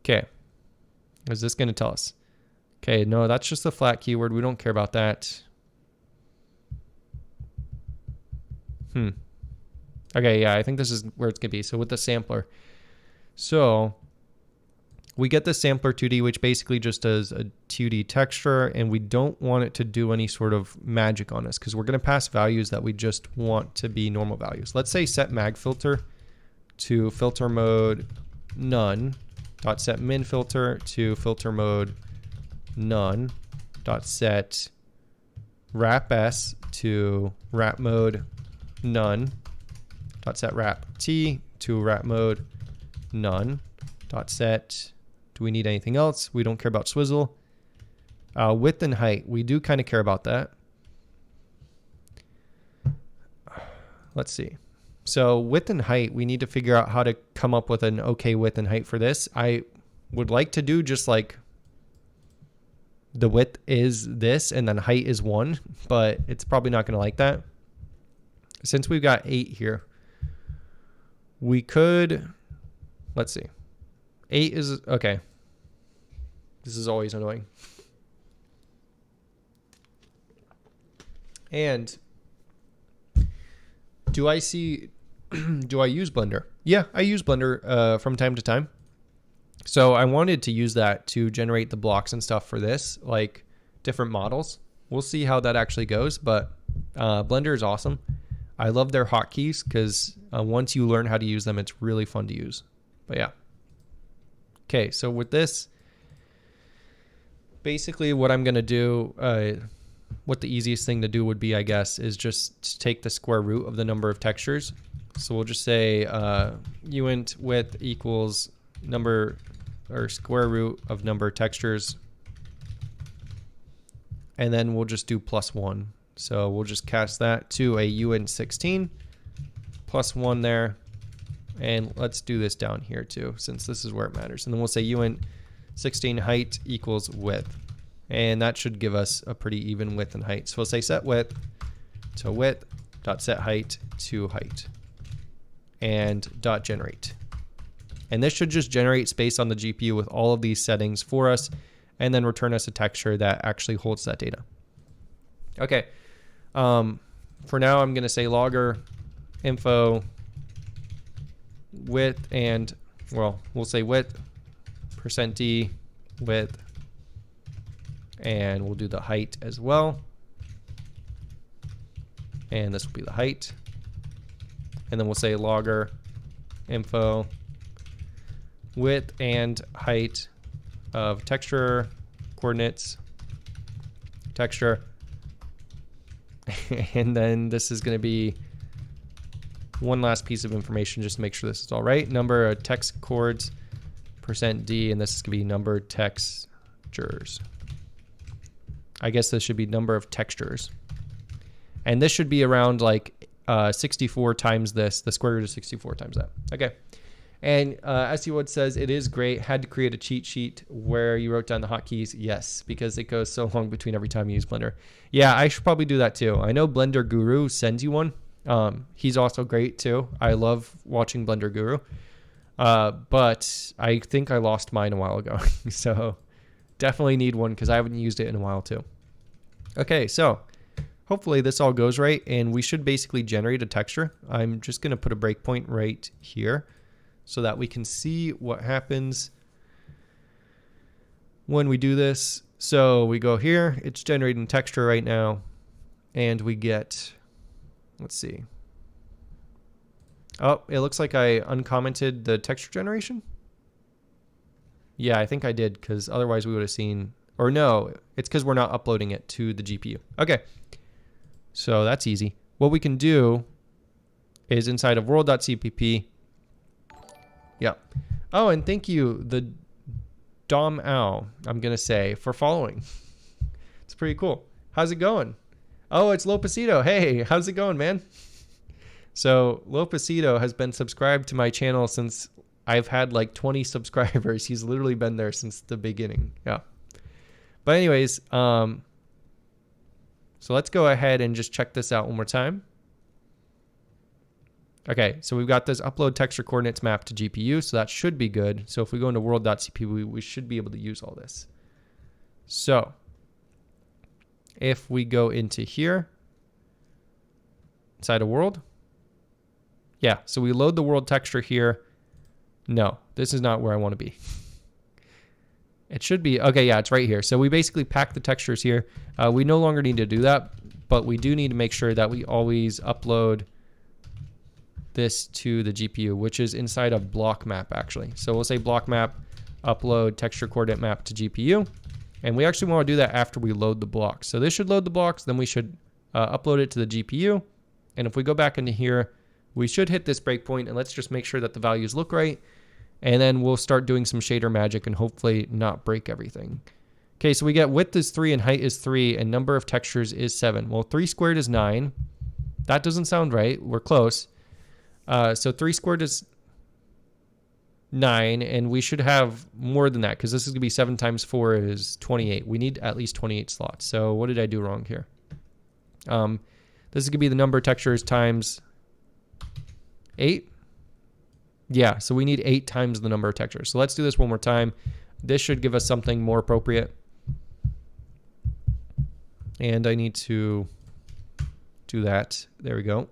Okay. Is this going to tell us? Okay, no, that's just a flat keyword. We don't care about that. Okay, yeah, I think this is where it's going to be. So with the sampler. So we get the sampler 2D, which basically just does a 2D texture, and we don't want it to do any sort of magic on us because we're going to pass values that we just want to be normal values. Let's say set mag filter to filter mode none, dot set min filter to filter mode none, dot set wrap s to wrap mode none, dot set wrap t to wrap mode none, dot set, do we need anything else? We don't care about swizzle. Width and height, we do kind of care about that. Let's see. So width and height, we need to figure out how to come up with an okay width and height for this. I would like to do just like the width is this and then height is 1, but it's probably not going to like that. Since we've got 8 here, we could, let's see. 8 is, okay. This is always annoying. And do I use Blender? Yeah, I use Blender from time to time. So I wanted to use that to generate the blocks and stuff for this, like different models. We'll see how that actually goes, but Blender is awesome. I love their hotkeys because once you learn how to use them, it's really fun to use. But yeah. Okay, so with this, basically what I'm going to do, what the easiest thing to do would be, I guess, is just take the square root of the number of textures. So we'll just say uint width equals number or square root of number of textures. And then we'll just do +1. So we'll just cast that to a uint 16 +1 there. And let's do this down here too, since this is where it matters. And then we'll say uint 16 height equals width. And that should give us a pretty even width and height. So we'll say set width to width dot set height to height and dot generate. And this should just generate space on the GPU with all of these settings for us and then return us a texture that actually holds that data. Okay. For now, I'm going to say logger info width and, well, we'll say width %d width, and we'll do the height as well. And this will be the height. And then we'll say logger info width and height of texture coordinates texture. And then this is going to be one last piece of information just to make sure this is all right. Number of text chords %d, and this is going to be number textures. I guess this should be number of textures. And this should be around like 64 times this, the square root of 64 times that. Okay. And SEWood says, it is great. Had to create a cheat sheet where you wrote down the hotkeys. Yes, because it goes so long between every time you use Blender. Yeah, I should probably do that too. I know Blender Guru sends you one. He's also great too. I love watching Blender Guru. But I think I lost mine a while ago. So definitely need one because I haven't used it in a while too. Okay, so hopefully this all goes right and we should basically generate a texture. I'm just going to put a breakpoint right here so that we can see what happens when we do this. So we go here, it's generating texture right now, and we get, let's see. Oh, it looks like I uncommented the texture generation. Yeah, I think I did because otherwise we would have seen, or no, it's because we're not uploading it to the GPU. Okay, so that's easy. What we can do is inside of world.cpp. Yeah. Oh, and thank you, the Dom Ow, I'm going to say, for following. pretty cool. How's it going? Oh, it's Lopacito. Hey, how's it going, man? So Lopacito has been subscribed to my channel since I've had like 20 subscribers. He's literally been there since the beginning. Yeah. But anyways, so let's go ahead and just check this out one more time. Okay, so we've got this upload texture coordinates map to GPU, so that should be good. So if we go into world.cpu, we should be able to use all this. So if we go into here, inside of world, yeah, so we load the world texture here. No, this is not where I want to be. It should be, okay, yeah, it's right here. So we basically pack the textures here. We no longer need to do that, but we do need to make sure that we always upload this to the GPU, which is inside of block map actually. So we'll say block map, upload texture coordinate map to GPU. And we actually want to do that after we load the blocks. So this should load the blocks, then we should upload it to the GPU. And if we go back into here, we should hit this breakpoint, and let's just make sure that the values look right. And then we'll start doing some shader magic and hopefully not break everything. Okay, so we get width is 3 and height is 3 and number of textures is 7. Well, 3 squared is 9. That doesn't sound right. We're close. So 3 squared is 9, and we should have more than that because this is going to be 7 times 4 is 28. We need at least 28 slots. So what did I do wrong here? This is going to be the number of textures times 8. Yeah, so we need 8 times the number of textures. So let's do this one more time. This should give us something more appropriate. And I need to do that. There we go.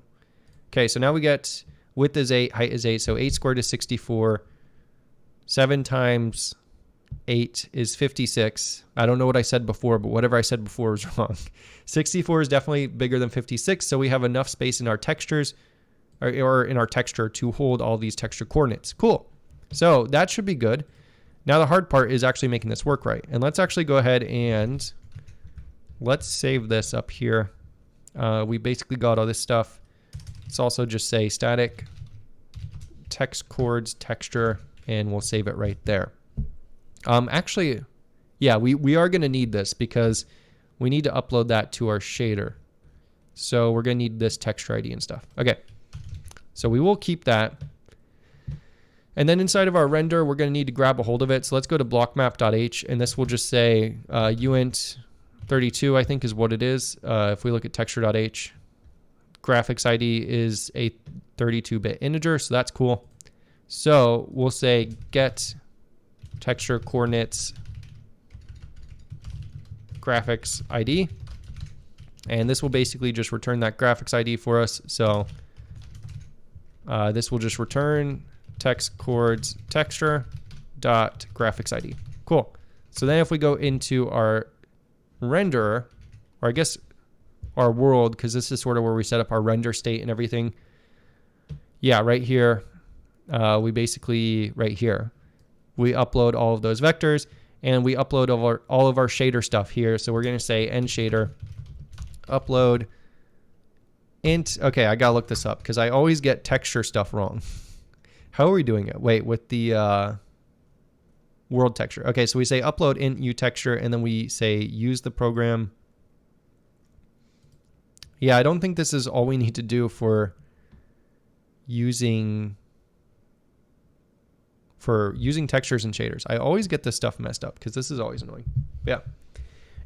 Okay, so now we get width is 8, height is 8. So 8 squared is 64. 7 times 8 is 56. I don't know what I said before, but whatever I said before was wrong. 64 is definitely bigger than 56, so we have enough space in our textures or in our texture to hold all these texture coordinates. Cool. So that should be good. Now the hard part is actually making this work right. And let's actually go ahead and let's save this up here. We basically got all this stuff. Let's also just say static text chords texture, and we'll save it right there. Actually, yeah, we are going to need this because we need to upload that to our shader. So we're going to need this texture ID and stuff. Okay, so we will keep that. And then inside of our render, we're going to need to grab a hold of it. So let's go to blockmap.h, and this will just say uint32, I think is what it is. If we look at texture.h, graphics ID is a 32-bit integer, so that's cool. So we'll say get texture coordinates graphics ID, and this will basically just return that graphics ID for us. So this will just return text chords texture dot graphics ID. Cool. So then if we go into our renderer, or I guess our world, because this is sort of where we set up our render state and everything. Yeah, right here. We basically, right here, we upload all of those vectors, and we upload all of our shader stuff here. So we're going to say end shader upload int. Okay, I got to look this up because I always get texture stuff wrong. How are we doing it? Wait, with the world texture. Okay, so we say upload int u texture, and then we say use the program. Yeah, I don't think this is all we need to do for using textures and shaders. I always get this stuff messed up because this is always annoying. Yeah.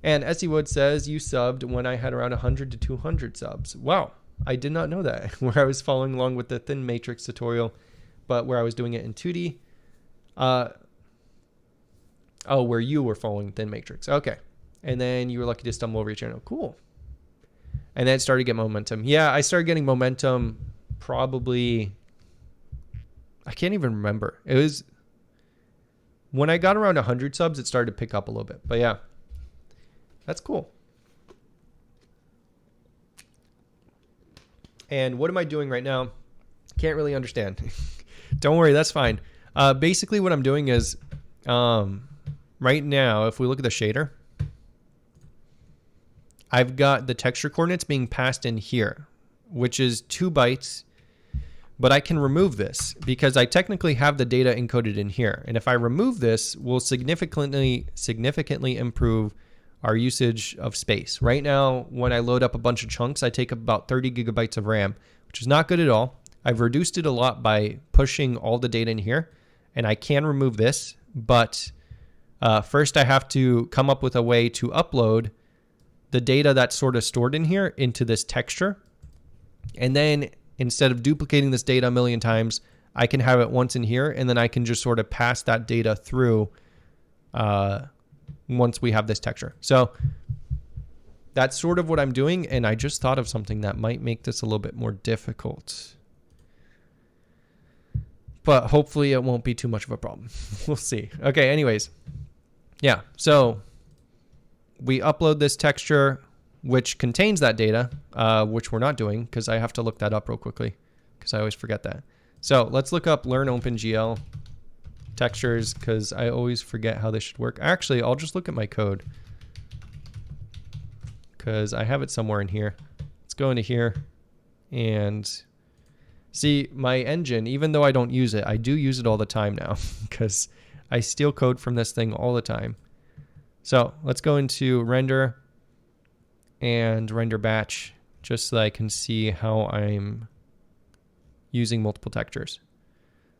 And Essie Wood says you subbed when I had around 100 to 200 subs. Wow, I did not know that. Where I was following along with the thin matrix tutorial, but where I was doing it in 2D. Oh, where you were following thin matrix. Okay. And then you were lucky to stumble over your channel. Cool. And then it started to get momentum. Yeah, I started getting momentum probably, I can't even remember. It was when I got around 100 subs, it started to pick up a little bit. But yeah, that's cool. And what am I doing right now? Can't really understand. Don't worry, that's fine. Basically what I'm doing is right now, if we look at the shader, I've got the texture coordinates being passed in here, which is 2 bytes, but I can remove this because I technically have the data encoded in here. And if I remove this, we'll significantly improve our usage of space. Right now, when I load up a bunch of chunks, I take up about 30 gigabytes of RAM, which is not good at all. I've reduced it a lot by pushing all the data in here, and I can remove this, but first I have to come up with a way to upload the data that's sort of stored in here into this texture. And then instead of duplicating this data a million times, I can have it once in here, and then I can just sort of pass that data through once we have this texture. So that's sort of what I'm doing, and I just thought of something that might make this a little bit more difficult. But hopefully it won't be too much of a problem. We'll see. Okay, anyways. Yeah, so we upload this texture, which contains that data, which we're not doing because I have to look that up real quickly because I always forget that. So let's look up learn OpenGL textures because I always forget how this should work. Actually, I'll just look at my code because I have it somewhere in here. Let's go into here and see my engine. Even though I don't use it, I do use it all the time now because I steal code from this thing all the time. So let's go into render and render batch just so I can see how I'm using multiple textures.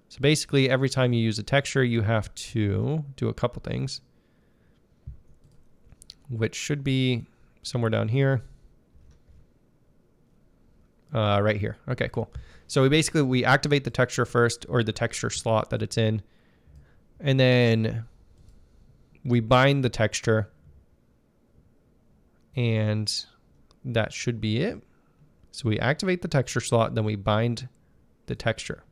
So basically every time you use a texture, you have to do a couple things, which should be somewhere down here. Right here. Okay, cool. So we activate the texture first, or the texture slot that it's in, and then we bind the texture, and that should be it. So we activate the texture slot, then we bind the texture.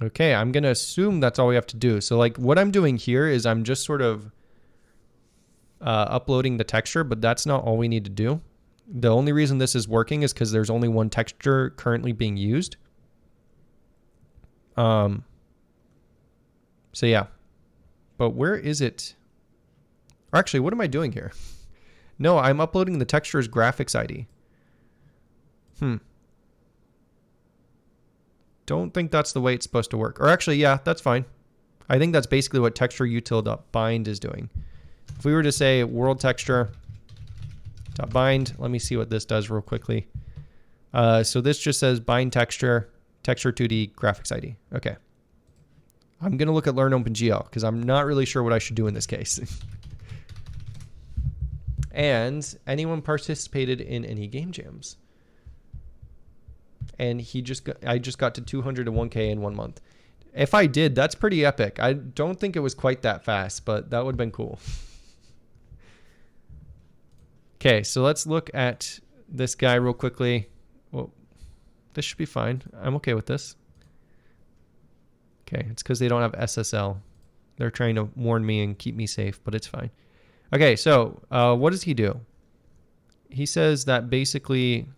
Okay, I'm going to assume that's all we have to do. So like what I'm doing here is I'm just sort of uploading the texture, but that's not all we need to do. The only reason this is working is because there's only one texture currently being used. So yeah, but where is it? Or actually, what am I doing here? No, I'm uploading the texture's graphics ID. Don't think that's the way it's supposed to work. Or actually, yeah, that's fine. I think that's basically what texture util.bind is doing. If we were to say world texture .bind, let me see what this does real quickly. So this just says bind texture 2D graphics ID. Okay. I'm going to look at learn OpenGL because I'm not really sure what I should do in this case. And anyone participated in any game jams? And I just got to 200 to 1K in 1 month. If I did, that's pretty epic. I don't think it was quite that fast, but that would have been cool. Okay, so let's look at this guy real quickly. Well, this should be fine. I'm okay with this. Okay, it's because they don't have SSL. They're trying to warn me and keep me safe, but it's fine. Okay, so what does he do? He says that basically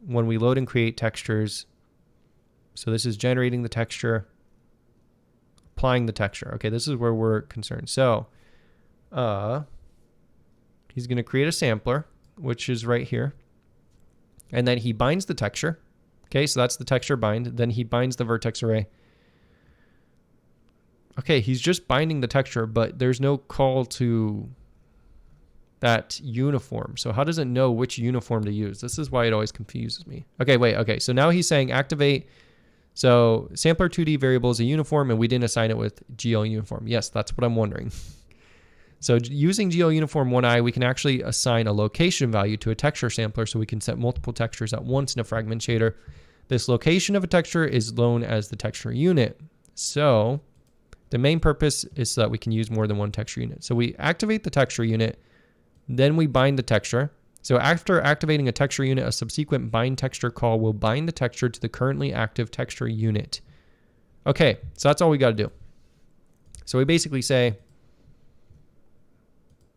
when we load and create textures, so this is generating the texture, applying the texture. Okay, this is where we're concerned. So he's going to create a sampler, which is right here. And then he binds the texture. Okay, so that's the texture bind. Then he binds the vertex array. Okay, he's just binding the texture, but there's no call to that uniform. So how does it know which uniform to use? This is why it always confuses me. Okay, wait, okay. So now he's saying activate. So sampler 2D variable is a uniform, and we didn't assign it with GL uniform. Yes, that's what I'm wondering. So using GL uniform 1i, we can actually assign a location value to a texture sampler, so we can set multiple textures at once in a fragment shader. This location of a texture is known as the texture unit. So the main purpose is so that we can use more than one texture unit. So we activate the texture unit, then we bind the texture. So after activating a texture unit, a subsequent bind texture call will bind the texture to the currently active texture unit. Okay, so that's all we got to do. So we basically say,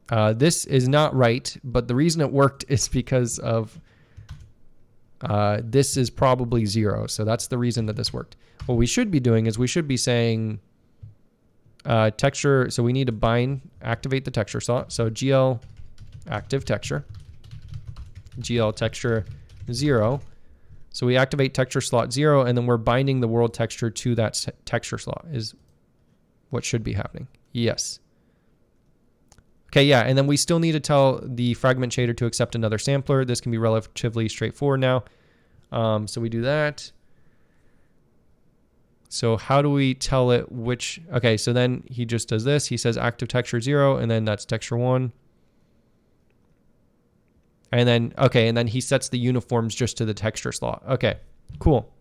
this is not right, but the reason it worked is because of this is probably 0. So that's the reason that this worked. What we should be doing is we should be saying texture. So we need to activate the texture slot. So GL active texture, GL texture 0. So we activate texture slot 0, and then we're binding the world texture to that texture slot is what should be happening. Yes. Okay, yeah, and then we still need to tell the fragment shader to accept another sampler. This can be relatively straightforward now. So we do that. So how do we tell it which? Okay, so then he just does this. He says active texture 0, and then that's texture 1. And then, okay, and then he sets the uniforms just to the texture slot. Okay, cool.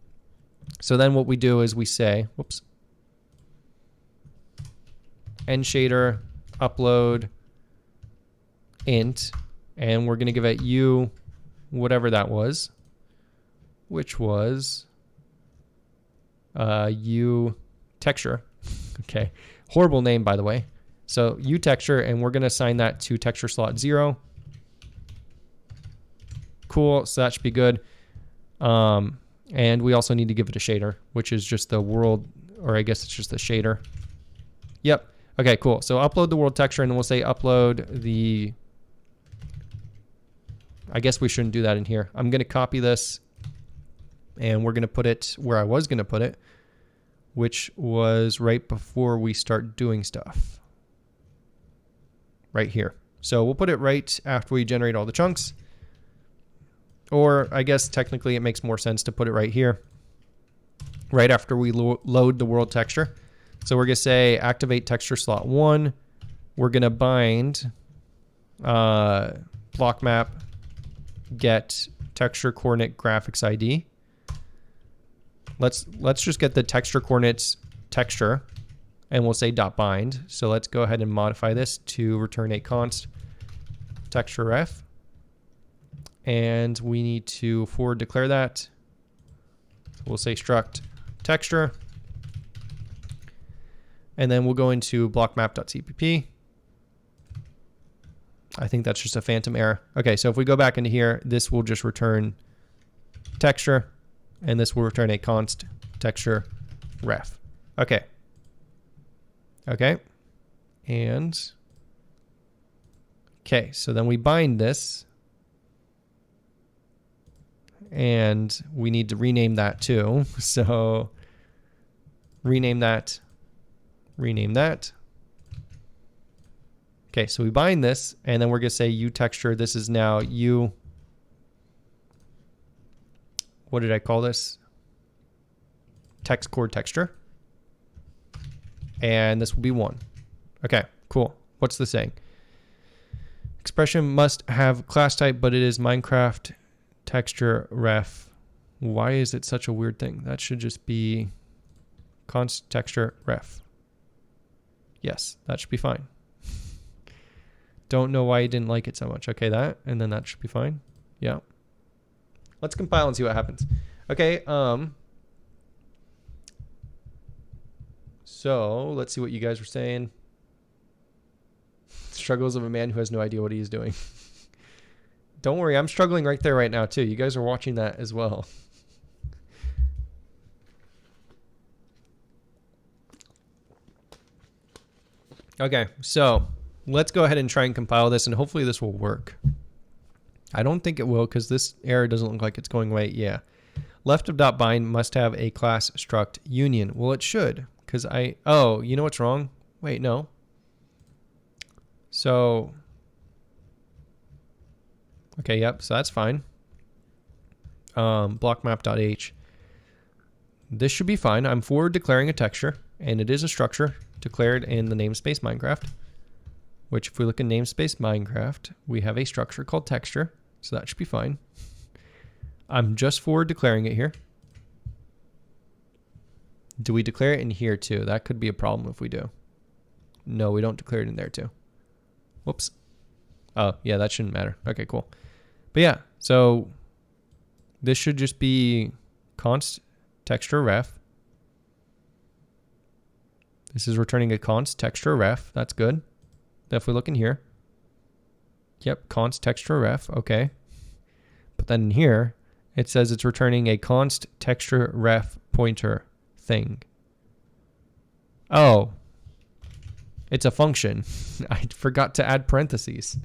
So then what we do is we say, whoops, end shader, upload, int, and we're going to give it u, whatever that was, which was u texture. Okay, horrible name, by the way. So u texture, and we're going to assign that to texture slot 0. Cool, so that should be good. And we also need to give it a shader, which is just the world, or I guess it's just the shader. Yep. Okay, cool. So upload the world texture, and then we'll say upload the, I guess we shouldn't do that in here. I'm going to copy this, and we're going to put it where I was going to put it, which was right before we start doing stuff. Right here. So we'll put it right after we generate all the chunks. Or I guess technically it makes more sense to put it right here, right after we load the world texture. So we're going to say activate texture slot 1. We're going to bind block map get texture coordinate graphics ID. Let's just get the texture coordinates texture, and we'll say dot bind. So let's go ahead and modify this to return a const texture ref. And we need to forward declare that. So we'll say struct texture. And then we'll go into blockmap.cpp. I think that's just a phantom error. Okay, so if we go back into here, this will just return texture, and this will return a const texture ref. Okay. Okay. And okay, so then we bind this. And we need to rename that too. So rename that, rename that. Okay, so we bind this, and then we're going to say u texture. This is now u, what did I call this? Text chord texture. And this will be 1. Okay, cool. What's this saying? Expression must have class type, but it is Minecraft texture ref. Why is it such a weird thing? That should just be const texture ref. Yes, that should be fine. Don't know why you didn't like it so much. Okay, that, and then that should be fine. Yeah. Let's compile and see what happens. Okay, so let's see what you guys were saying. Struggles of a man who has no idea what he is doing. Don't worry, I'm struggling right there right now too. You guys are watching that as well. Okay, so let's go ahead and try and compile this, and hopefully this will work. I don't think it will, because this error doesn't look like it's going away. Yeah. Left of dot bind must have a class struct union. Well, it should, because oh, you know what's wrong? Wait, no. So, okay, yep, so that's fine. Blockmap.h. This should be fine. I'm forward declaring a texture, and it is a structure declared in the namespace Minecraft, which if we look in namespace Minecraft, we have a structure called texture, so that should be fine. I'm just forward declaring it here. Do we declare it in here too? That could be a problem if we do. No, we don't declare it in there too. Whoops. Oh, yeah, that shouldn't matter. Okay, cool. But yeah, so this should just be const texture ref. This is returning a const texture ref. That's good. If we look in here. Yep, const texture ref. Okay. But then in here, it says it's returning a const texture ref pointer thing. Oh. It's a function. I forgot to add parentheses.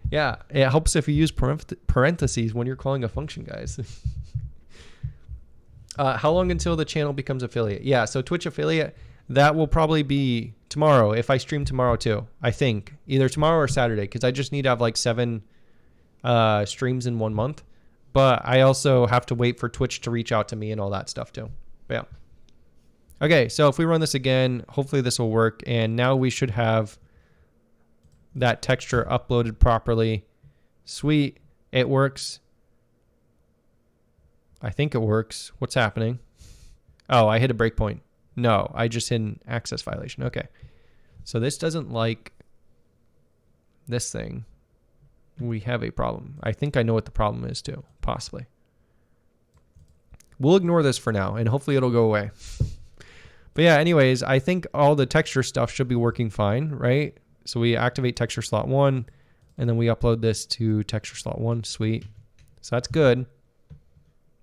Yeah, it helps if you use parentheses when you're calling a function, guys. How long until the channel becomes affiliate? Yeah, so Twitch affiliate, that will probably be tomorrow, if I stream tomorrow too, I think either tomorrow or Saturday, because I just need to have like 7 streams in 1 month. But I also have to wait for Twitch to reach out to me and all that stuff too. But yeah. Okay, so if we run this again, hopefully this will work. And now we should have that texture uploaded properly. Sweet. It works. I think it works. What's happening? Oh, I hit a breakpoint. No, I just hit an access violation. Okay. So this doesn't like this thing. We have a problem. I think I know what the problem is too, possibly. We'll ignore this for now, and hopefully it'll go away. But yeah, anyways, I think all the texture stuff should be working fine, right? So we activate texture slot 1, and then we upload this to texture slot 1. Sweet. So that's good.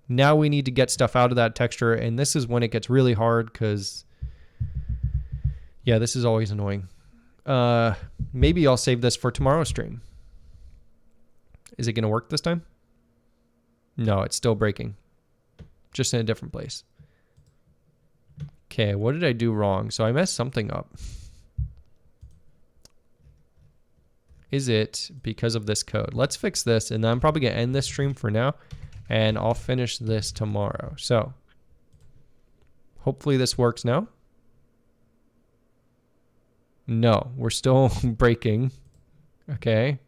Now we need to get stuff out of that texture, and this is when it gets really hard because, yeah, this is always annoying. Maybe I'll save this for tomorrow's stream. Is it going to work this time? No, it's still breaking. Just in a different place. Okay, what did I do wrong? So I messed something up. Is it because of this code? Let's fix this, and then I'm probably going to end this stream for now, and I'll finish this tomorrow. So hopefully this works now. No, we're still breaking. Okay.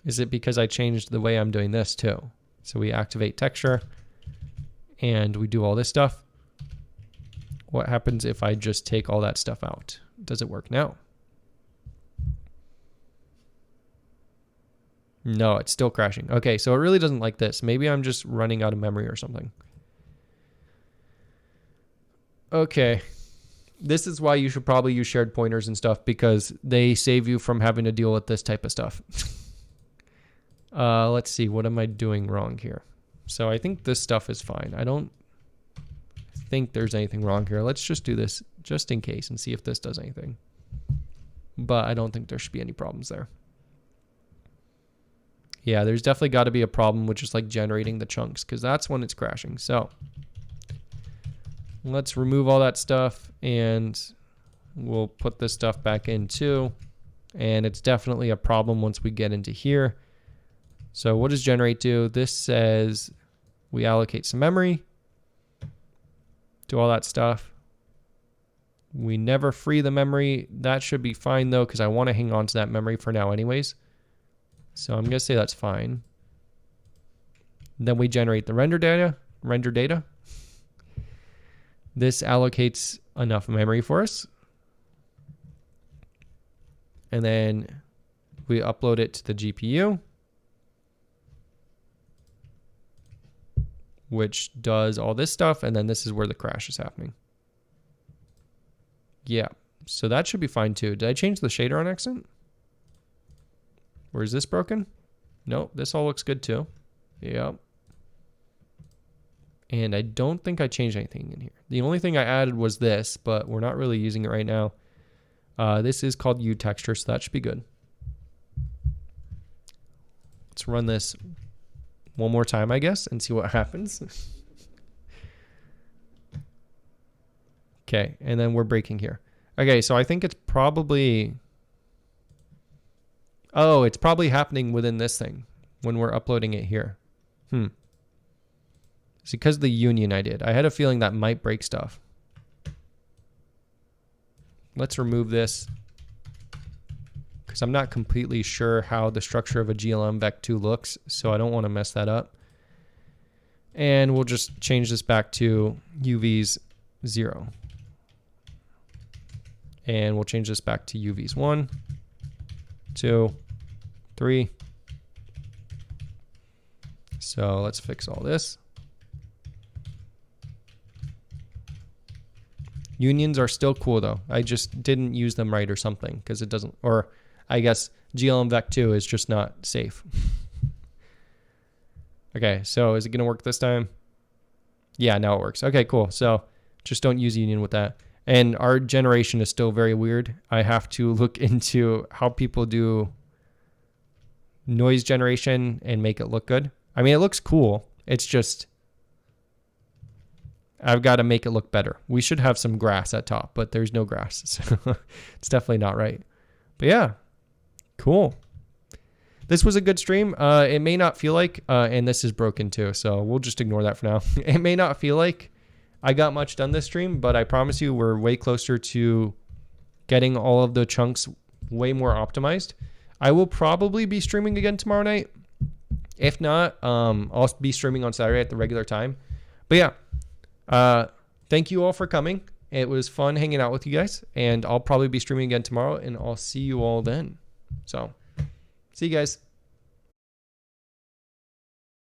Is it because I changed the way I'm doing this too? So we activate texture, and we do all this stuff. What happens if I just take all that stuff out? Does it work now? No, it's still crashing. Okay, so it really doesn't like this. Maybe I'm just running out of memory or something. Okay. This is why you should probably use shared pointers and stuff, because they save you from having to deal with this type of stuff. Let's see. What am I doing wrong here? So I think this stuff is fine. I don't think there's anything wrong here. Let's just do this just in case and see if this does anything. But I don't think there should be any problems there. Yeah, there's definitely got to be a problem with just like generating the chunks, because that's when it's crashing. So let's remove all that stuff, and we'll put this stuff back in too. And it's definitely a problem once we get into here. So what does generate do? This says we allocate some memory, do all that stuff. We never free the memory. That should be fine though, because I want to hang on to that memory for now anyways. So I'm going to say that's fine. Then we generate the render data. This allocates enough memory for us. And then we upload it to the GPU, which does all this stuff. And then this is where the crash is happening. Yeah, so that should be fine too. Did I change the shader on accident? Or is this broken? Nope, this all looks good too. Yep. And I don't think I changed anything in here. The only thing I added was this, but we're not really using it right now. This is called U texture, so that should be good. Let's run this one more time, I guess, and see what happens. Okay, and then we're breaking here. Okay, so I think it's probably... Oh, it's probably happening within this thing when we're uploading it here. It's because of the union I did. I had a feeling that might break stuff. Let's remove this, because I'm not completely sure how the structure of a GLM Vec2 looks, so I don't want to mess that up. And we'll just change this back to UVs 0. And we'll change this back to UVs 1, 2, 3. So let's fix all this. Unions are still cool though. I just didn't use them right or something, because it doesn't, or I guess GLM Vec2 is just not safe. Okay, so is it going to work this time? Yeah, now it works. Okay, cool. So just don't use union with that. And our generation is still very weird. I have to look into how people do noise generation and make it look good. I mean, it looks cool. It's just, I've got to make it look better. We should have some grass at top, but there's no grass. So it's definitely not right. But yeah, cool. This was a good stream. It may not feel like, and this is broken too, so we'll just ignore that for now. It may not feel like I got much done this stream, but I promise you we're way closer to getting all of the chunks way more optimized. I will probably be streaming again tomorrow night. If not, I'll be streaming on Saturday at the regular time. But yeah, thank you all for coming. It was fun hanging out with you guys, and I'll probably be streaming again tomorrow, and I'll see you all then. So, see you guys.